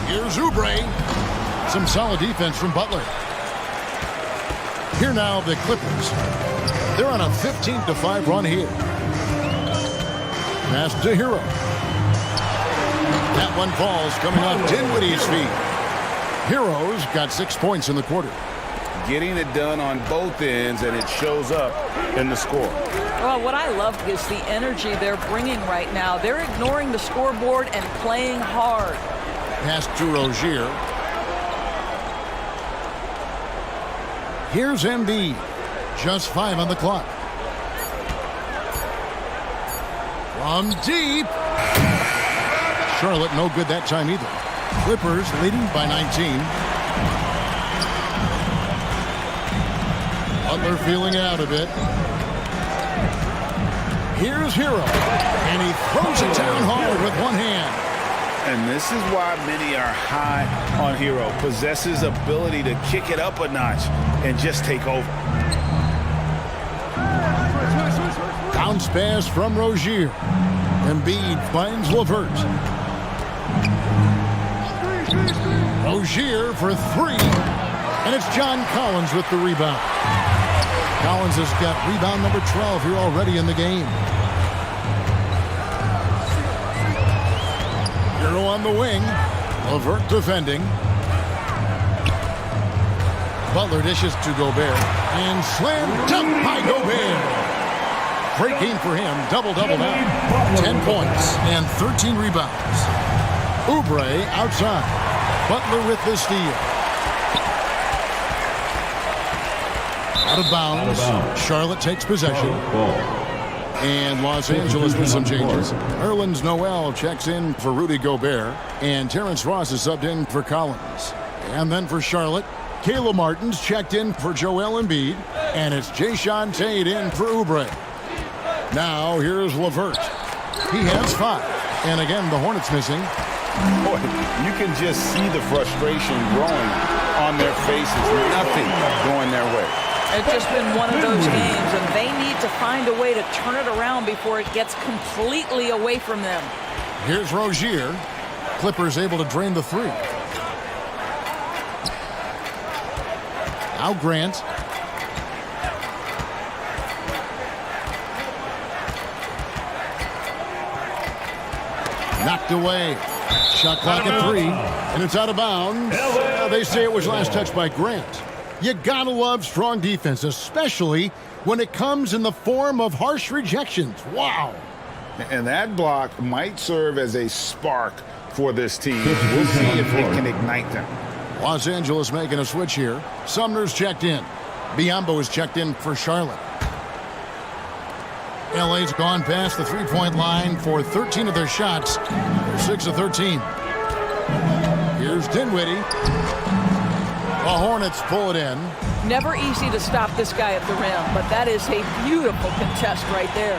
Here's Oubre. Some solid defense from Butler. Here now, the Clippers. They're on a 15-5 run here. Pass to Hero. That one falls coming off Dinwiddie's feet. Hero's got 6 points in the quarter. Getting it done on both ends, and it shows up in the score. Well, what I love is the energy they're bringing right now. They're ignoring the scoreboard and playing hard. Pass to Rozier. Here's Embiid. Just 5 on the clock. From deep. Charlotte no good that time either. Clippers leading by 19. Butler feeling out a bit. Here's Hero. And he throws it down hard with one hand. And this is why many are high on Hero. Possesses ability to kick it up a notch and just take over. Bounce pass from Rozier. Embiid finds LeVert. Rozier for 3. And it's John Collins with the rebound. Collins has got rebound number 12 here already in the game. Hero on the wing. LeVert defending. Butler dishes to Gobert. And slam dunk by Gobert. Great game for him. Double-double now. 10 points and 13 rebounds. Oubre outside. Butler with the steal. Out of bounds. Charlotte takes possession. And Los Angeles with some changes. Nerlens Noel checks in for Rudy Gobert. And Terrence Ross is subbed in for Collins. And then for Charlotte, Kayla Martin's checked in for Joel Embiid. And it's Jayshawn Tate in for Oubre. Now here's LeVert. He has 5. And again, the Hornets missing. Boy, you can just see the frustration growing on their faces. Nothing going their way. It's just been one of those games, and they need to find a way to turn it around before it gets completely away from them. Here's Rozier. Clippers able to drain the 3. Now Grant. Knocked away. Shot clock at 3. And it's out of bounds. They say it was last touched by Grant. You gotta love strong defense, especially when it comes in the form of harsh rejections. Wow. And that block might serve as a spark for this team. We'll see if it can ignite them. Los Angeles making a switch here. Sumner's checked in. Biyombo is checked in for Charlotte. LA's gone past the three-point line for 13 of their shots. They're 6 of 13. Here's Dinwiddie. The Hornets pull it in. Never easy to stop this guy at the rim, but that is a beautiful contest right there.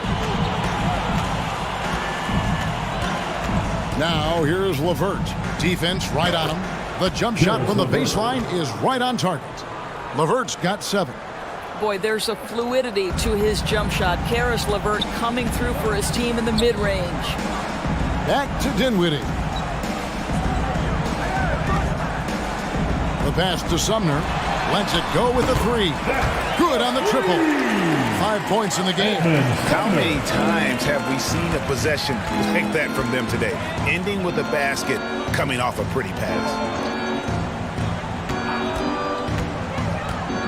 Now here's LeVert. Defense right on him. The jump shot from the baseline is right on target. LeVert's got 7. Boy, there's a fluidity to his jump shot. Karis LeVert coming through for his team in the mid-range. Back to Dinwiddie. The pass to Sumner. Lets it go with the 3. Good on the triple. 5 points in the game. How many times have we seen a possession like that from them today? Ending with a basket, coming off a pretty pass.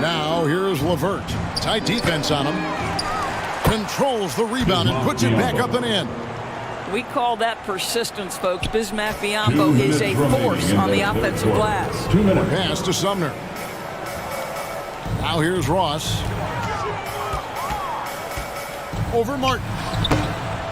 Now here's LeVert. Tight defense on him. Controls the rebound and puts it back up and in. We call that persistence, folks. Bismack Biyombo is a force on the offensive glass. 2 minutes. Pass to Sumner. Now here's Ross. Over Martin.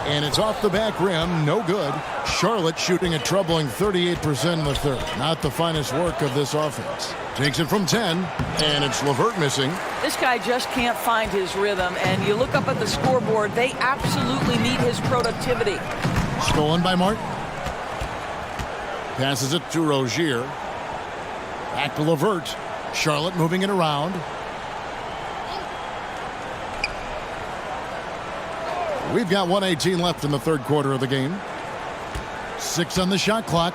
And it's off the back rim. No good. Charlotte shooting a troubling 38% in the third. Not the finest work of this offense. Takes it from 10, and it's LeVert missing. This guy just can't find his rhythm, and you look up at the scoreboard, they absolutely need his productivity. Stolen by Martin. Passes it to Rozier. Back to LeVert. Charlotte moving it around. We've got 1:18 left in the third quarter of the game. 6 on the shot clock.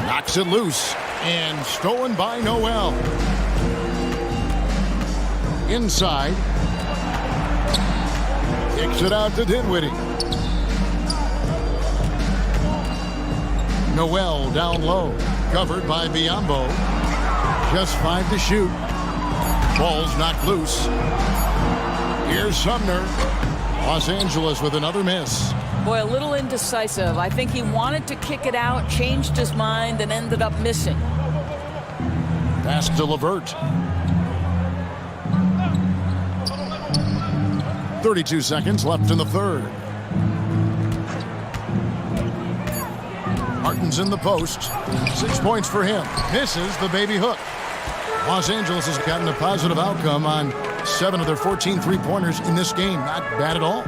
Knocks it loose. And stolen by Noel. Inside. Kicks it out to Dinwiddie. Noel down low. Covered by Biyombo. Just 5 to shoot. Ball's knocked loose. Here's Sumner. Los Angeles with another miss. Boy, a little indecisive. I think he wanted to kick it out, changed his mind, and ended up missing. Pass to LeVert. 32 seconds left in the third. Martin's in the post. 6 points for him. Misses the baby hook. Los Angeles has gotten a positive outcome on 7 of their 14 three-pointers in this game. Not bad at all.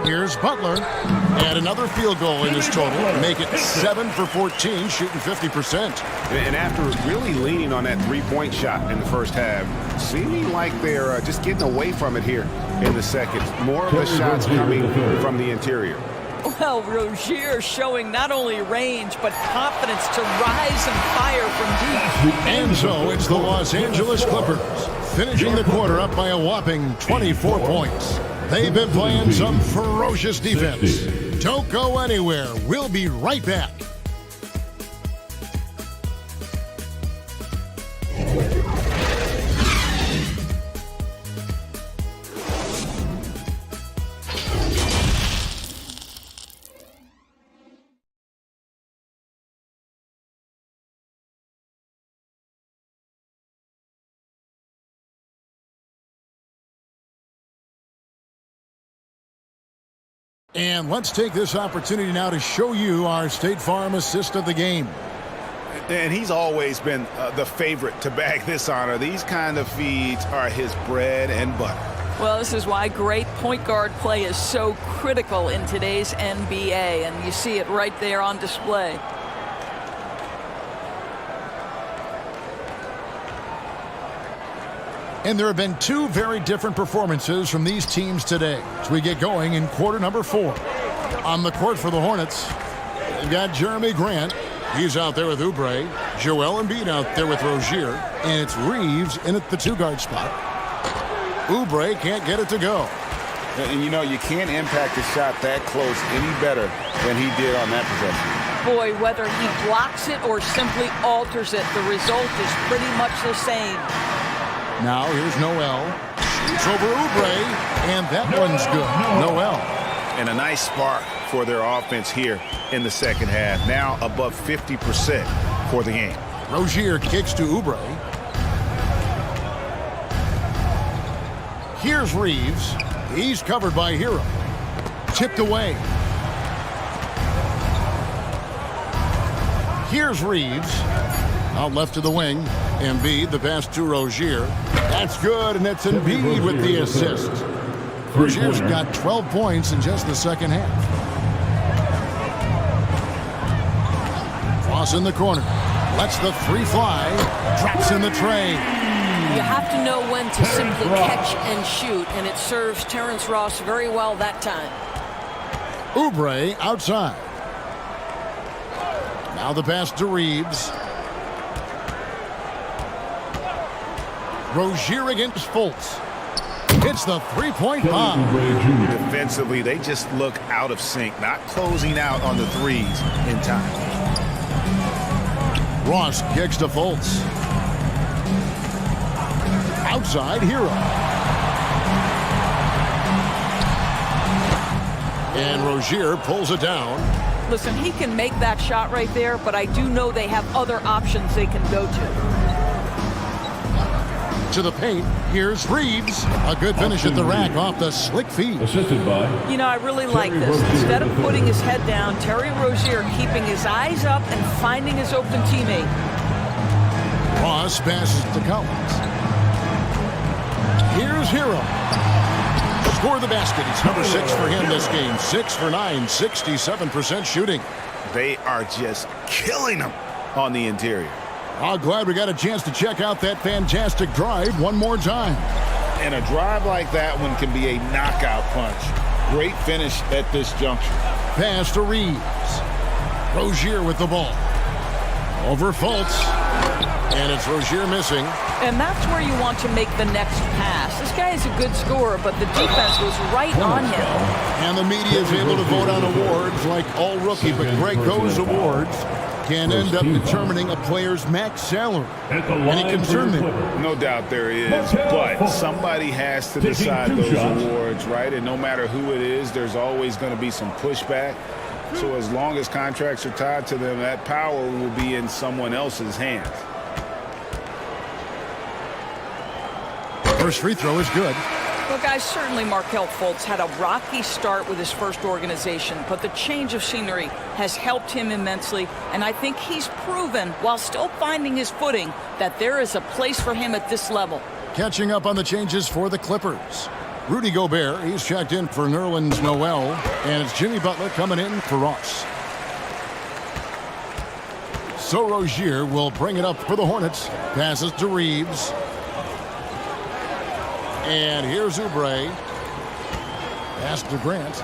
Here's Butler. And another field goal in his total. Make it 7 for 14, shooting 50%. And after really leaning on that three-point shot in the first half, seeming like they're just getting away from it here in the second. More of the shots coming from the interior. Well, Rozier showing not only range, but confidence to rise and fire from deep. And so it's the Los Angeles Clippers, finishing the quarter up by a whopping 24 points. They've been playing some ferocious defense. Don't go anywhere. We'll be right back. And let's take this opportunity now to show you our State Farm assist of the game. And he's always been the favorite to bag this honor. These kind of feeds are his bread and butter. Well, this is why great point guard play is so critical in today's NBA, and you see it right there on display. And there have been 2 very different performances from these teams today as we get going in quarter number 4. On the court for the Hornets, they've got Jeremy Grant. He's out there with Oubre. Joel Embiid out there with Rozier. And it's Reeves in at the 2-guard spot. Oubre can't get it to go. And you know, you can't impact a shot that close any better than he did on that possession. Boy, whether he blocks it or simply alters it, the result is pretty much the same. Now here's Noel. Shoots over Oubre, and that one's good. Noel. And a nice spark for their offense here in the second half. Now above 50% for the game. Rozier kicks to Oubre. Here's Reeves. He's covered by Hero. Tipped away. Here's Reeves. Out left to the wing. Embiid, the pass to Rozier. That's good, and it's Embiid with the assist. Rozier's got 12 points in just the second half. Cross in the corner. Lets the 3 fly. Drops in the tray. You have to know when to simply catch and shoot, and it serves Terrence Ross very well that time. Oubre outside. Now the pass to Reeves. Rozier against Fultz. Hits the 3-point bomb. Defensively, they just look out of sync, not closing out on the threes in time. Ross kicks to Fultz. Outside Hero. And Rozier pulls it down. Listen, he can make that shot right there, but I do know they have other options they can go to the paint. Here's Reeves. A good finish at the rack off the slick feed. Assisted by. You know, I really like this. Instead of putting his head down, Terry Rozier keeping his eyes up and finding his open teammate. Ross passes to Collins. Here's Hero. Score the basket. It's number 6 for him this game. 6 for 9, 67% shooting. They are just killing them on the interior. I'm glad we got a chance to check out that fantastic drive one more time. And a drive like that one can be a knockout punch. Great finish at this juncture. Pass to Reeves. Rozier with the ball. Over Fultz. And it's Rozier missing. And that's where you want to make the next pass. This guy is a good scorer, but the defense was right on him. And the media is able to vote on awards like all rookie, but Greg, those awards can end up determining a player's max salary. Any concern there? No doubt there is, but somebody has to decide those awards, right? And no matter who it is, there's always going to be some pushback. So as long as contracts are tied to them, that power will be in someone else's hands. First free throw is good. Well, guys, certainly Markelle Fultz had a rocky start with his first organization, but the change of scenery has helped him immensely, and I think he's proven, while still finding his footing, that there is a place for him at this level. Catching up on the changes for the Clippers. Rudy Gobert, he's checked in for Nerlens Noel, and it's Jimmy Butler coming in for Ross. So Rozier will bring it up for the Hornets. Passes to Reeves. And here's Oubre. Pass to Grant.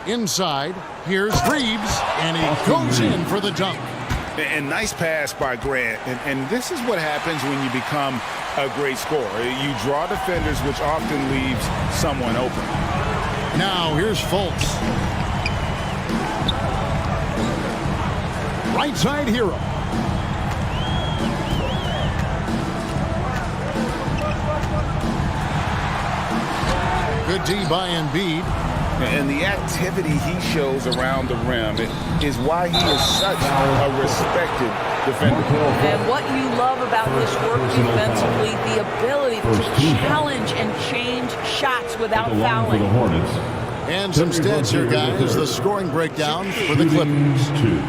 Inside, here's Reeves, and he goes in for the dunk. And nice pass by Grant. And this is what happens when you become a great scorer. You draw defenders, which often leaves someone open. Now here's Fultz. Right side Hero. Good D by Embiid. And the activity he shows around the rim is why he is such a respected defender. And what you love about this work defensively, the ability to challenge and change shots without fouling. And some stats here, guys. The scoring breakdown for the Clippers.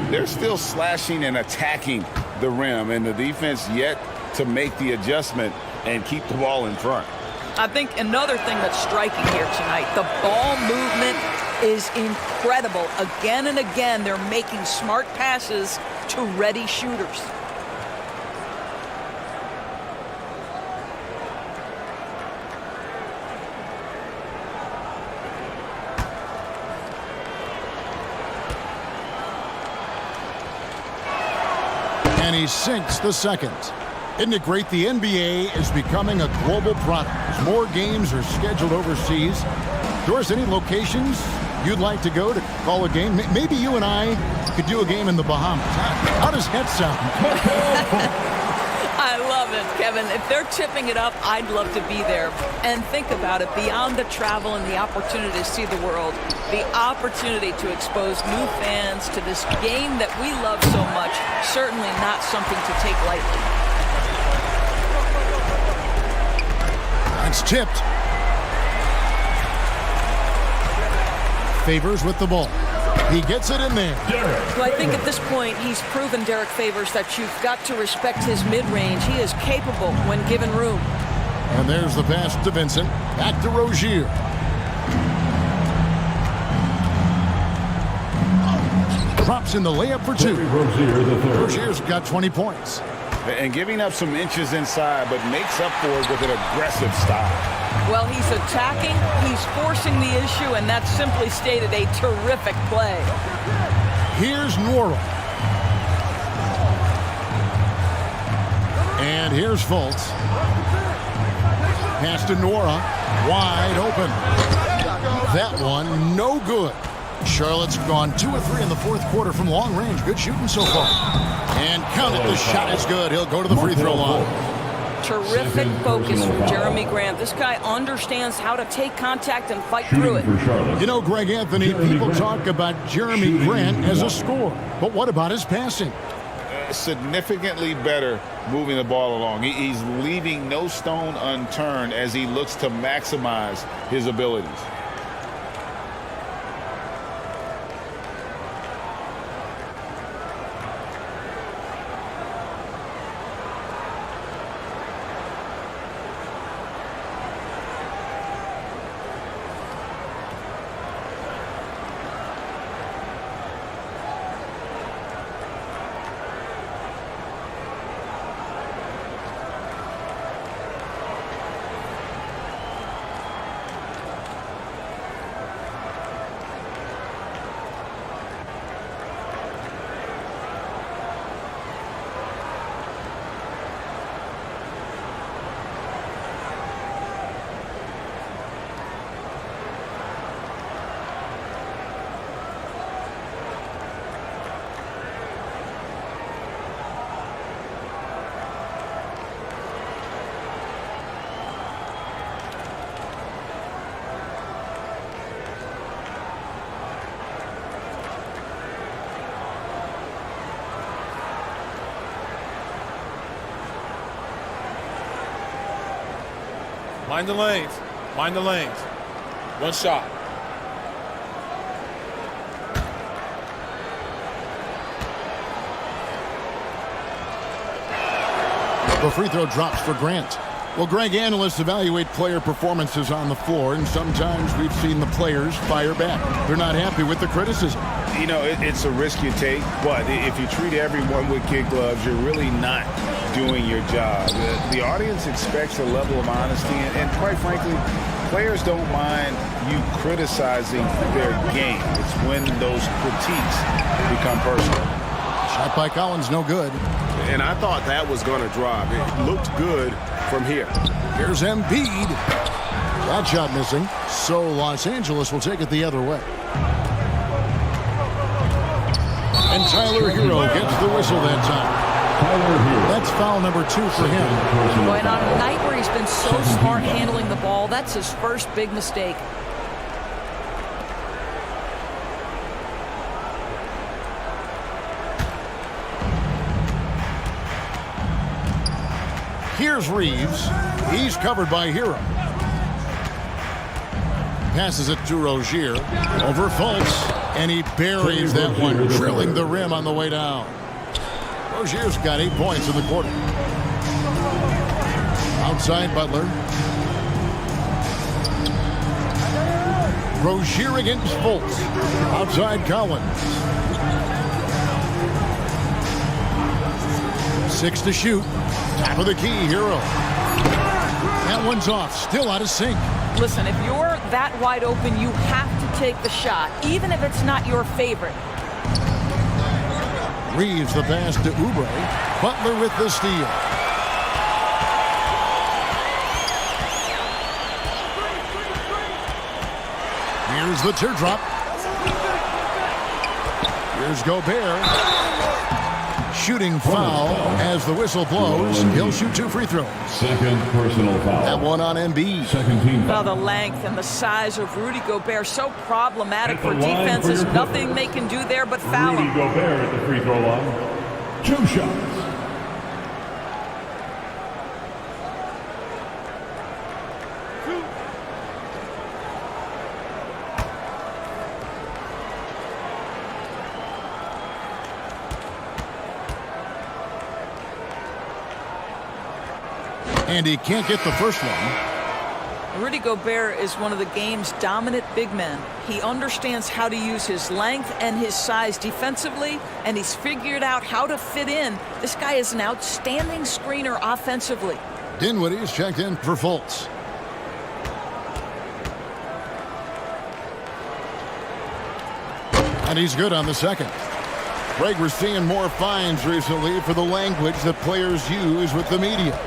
They're still slashing and attacking the rim, and the defense yet to make the adjustment and keep the ball in front. I think another thing that's striking here tonight, the ball movement is incredible. Again and again, they're making smart passes to ready shooters. And he sinks the second. Isn't it great? The NBA is becoming a global product. As more games are scheduled overseas. Doris, any locations you'd like to go to call a game? Maybe you and I could do a game in the Bahamas. How does that sound? I love it, Kevin. If they're tipping it up, I'd love to be there. And think about it, beyond the travel and the opportunity to see the world, the opportunity to expose new fans to this game that we love so much, certainly not something to take lightly. It's tipped. Favors with the ball. He gets it in there. Well, I think at this point, he's proven, Derek Favors, that you've got to respect his mid-range. He is capable when given room. And there's the pass to Vincent. Back to Rozier. Drops in the layup for 2. Rozier's got 20 points. And giving up some inches inside, but makes up for it with an aggressive style. Well, he's attacking, he's forcing the issue, and that's simply stated a terrific play. Here's Nora. And here's Fultz. Pass to Nora. Wide open. That one, no good. Charlotte's gone 2 of 3 in the fourth quarter from long range. Good shooting so far. And count it, the shot is good. He'll go to the free throw line. Terrific focus from Jeremy Grant. This guy understands how to take contact and fight through it. You know, Greg Anthony, people talk about Jeremy Grant as a scorer, but what about his passing? Significantly better moving the ball along. He's leaving no stone unturned as he looks to maximize his abilities. Mind the lanes. Mind the lanes. One shot. The free throw drops for Grant. Well, Greg, analysts evaluate player performances on the floor, and sometimes we've seen the players fire back. They're not happy with the criticism. You know, it's a risk you take, but if you treat everyone with kid gloves, you're really not doing your job. The audience expects a level of honesty, and quite frankly, players don't mind you criticizing their game. It's when those critiques become personal. Shot by Collins, no good. And I thought that was going to drop. It looked good from here. Here's Embiid. That shot missing. So Los Angeles will take it the other way. And Tyler Hero gets the whistle that time. That's foul number 2 for him. Boy, and on a night where he's been so smart handling the ball, that's his first big mistake. Here's Reeves. He's covered by Hero. Passes it to Rozier. Over Fultz. And he buries that one, drilling the rim on the way down. Rozier's got 8 points in the quarter. Outside Butler. Rozier against Fultz. Outside Collins. 6 to shoot. Top of the key, Hero. That one's off, still out of sync. Listen, if you're that wide open, you have to take the shot, even if it's not your favorite. Reeves the pass to Oubre. Butler with the steal. Here's the teardrop. Here's Gobert. Shooting foul as the whistle blows. He'll shoot 2 free throws. Second personal foul. That one on Embiid. Second team foul. Well, the length and the size of Rudy Gobert so problematic for defenses. Nothing they can do there but foul him. Rudy Gobert at the free throw line. 2 shots. And he can't get the first one. Rudy Gobert is one of the game's dominant big men. He understands how to use his length and his size defensively, and he's figured out how to fit in. This guy is an outstanding screener offensively. Dinwiddie's checked in for Fultz. And he's good on the second. Greg, we're seeing more fines recently for the language that players use with the media.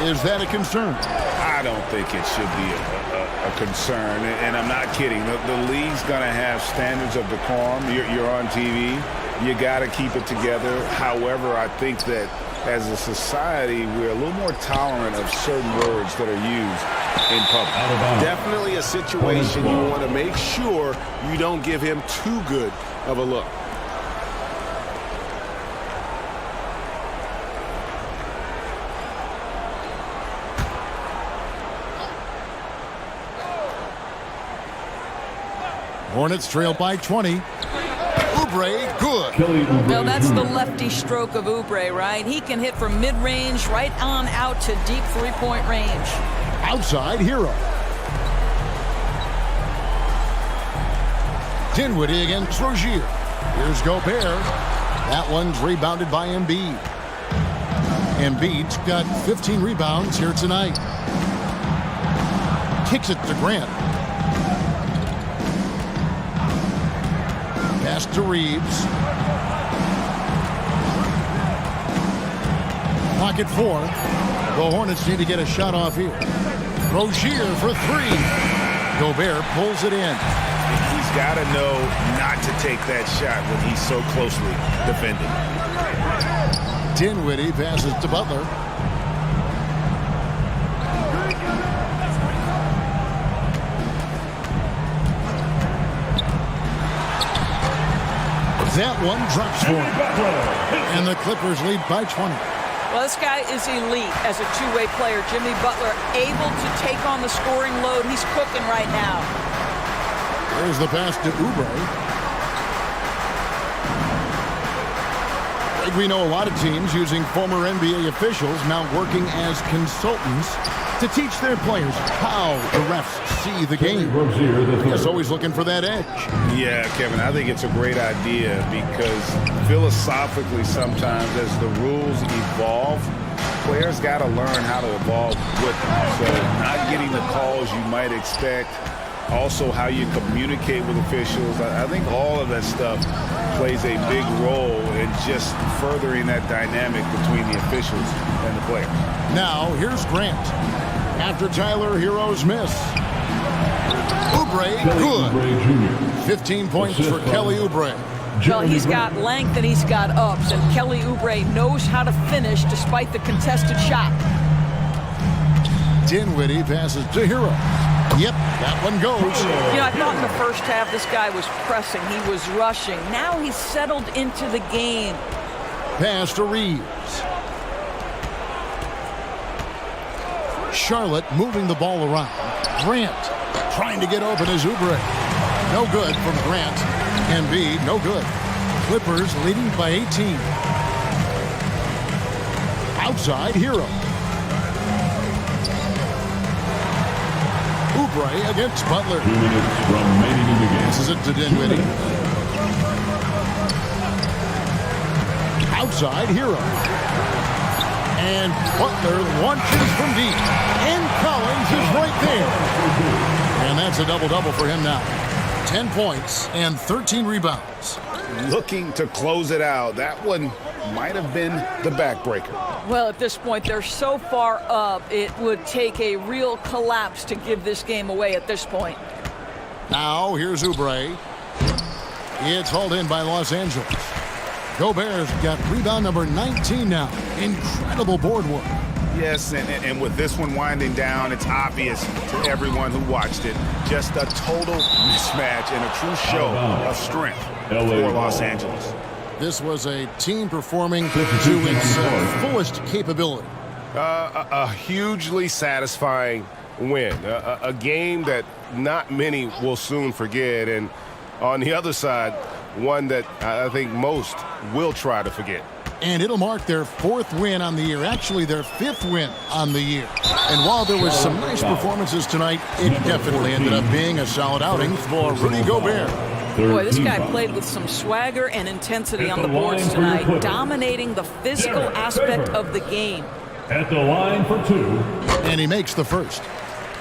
Is that a concern? I don't think it should be a concern, and I'm not kidding. The league's going to have standards of decorum. You're on TV. You got to keep it together. However, I think that as a society, we're a little more tolerant of certain words that are used in public. Definitely a situation you want to make sure you don't give him too good of a look. Hornets trail by 20. Oubre, good. Well, that's the lefty stroke of Oubre, right? He can hit from mid-range right on out to deep three-point range. Outside, Hero. Dinwiddie against Rozier. Here's Gobert. That one's rebounded by Embiid. Embiid's got 15 rebounds here tonight. Kicks it to Grant. Pass to Reeves. Pocket 4. The Hornets need to get a shot off here. Rozier for 3. Gobert pulls it in. He's got to know not to take that shot when he's so closely defended. Dinwiddie passes to Butler. That one drops for him. And the Clippers lead by 20. Well, this guy is elite as a two-way player. Jimmy Butler able to take on the scoring load. He's cooking right now. There's the pass to Oubre. Like we know a lot of teams using former NBA officials now working as consultants to teach their players how the refs see the game. He's always looking for that edge. Yeah, Kevin, I think it's a great idea because philosophically sometimes as the rules evolve, players got to learn how to evolve with them. So not getting the calls you might expect, also how you communicate with officials. I think all of that stuff plays a big role in just furthering that dynamic between the officials and the players. Now, here's Grant. After Tyler Hero's miss. Oubre, good. 15 points for Kelly Oubre. Well, he's got length and he's got ups, and Kelly Oubre knows how to finish despite the contested shot. Dinwiddie passes to Hero. Yep, that one goes. You know, I thought in the first half this guy was pressing. He was rushing. Now he's settled into the game. Pass to Reeves. Charlotte moving the ball around. Grant trying to get open as Oubre. No good from Grant. Embiid, no good. Clippers leading by 18. Outside, Hero. Oubre against Butler. 2 minutes remaining in the game. Passes it to Dinwiddie. Outside, Hero. And Butler launches from deep. And Collins is right there. And that's a double-double for him now. 10 points and 13 rebounds. Looking to close it out. That one might have been the backbreaker. Well, at this point, they're so far up, it would take a real collapse to give this game away at this point. Now, here's Oubre. It's hauled in by Los Angeles. Gobert's got rebound number 19 now. Incredible board work. Yes, and with this one winding down, it's obvious to everyone who watched it. Just a total mismatch and a true show of strength for Los Angeles. This was a team performing to its fullest capability. A hugely satisfying win. A game that not many will soon forget. And on the other side, one that I think most will try to forget. And it'll mark their 4th win on the year. Actually, their 5th win on the year. And while there was some nice performances tonight, it definitely ended up being a solid outing for Rudy Gobert. Boy, this guy played with some swagger and intensity on the boards tonight, dominating the physical aspect of the game. At the line for 2. And he makes the first.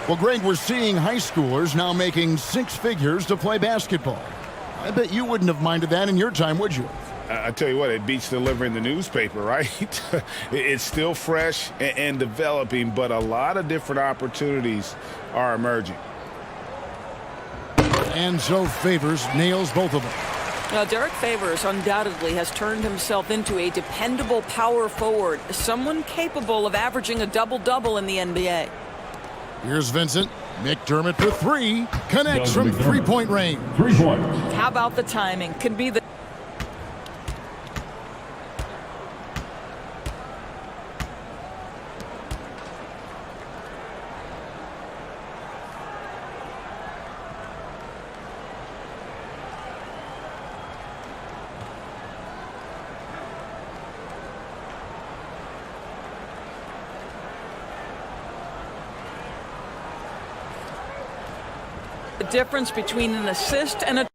Well, Greg, we're seeing high schoolers now making 6 figures to play basketball. I bet you wouldn't have minded that in your time, would you? I tell you what, it beats delivering the newspaper, right? It's still fresh and developing, but a lot of different opportunities are emerging. And so Favors nails both of them. Now, Derek Favors undoubtedly has turned himself into a dependable power forward, someone capable of averaging a double-double in the NBA. Here's Vincent. McDermott for three. Connects from three-point range. 3 points. How about the timing? Can be the difference between an assist and a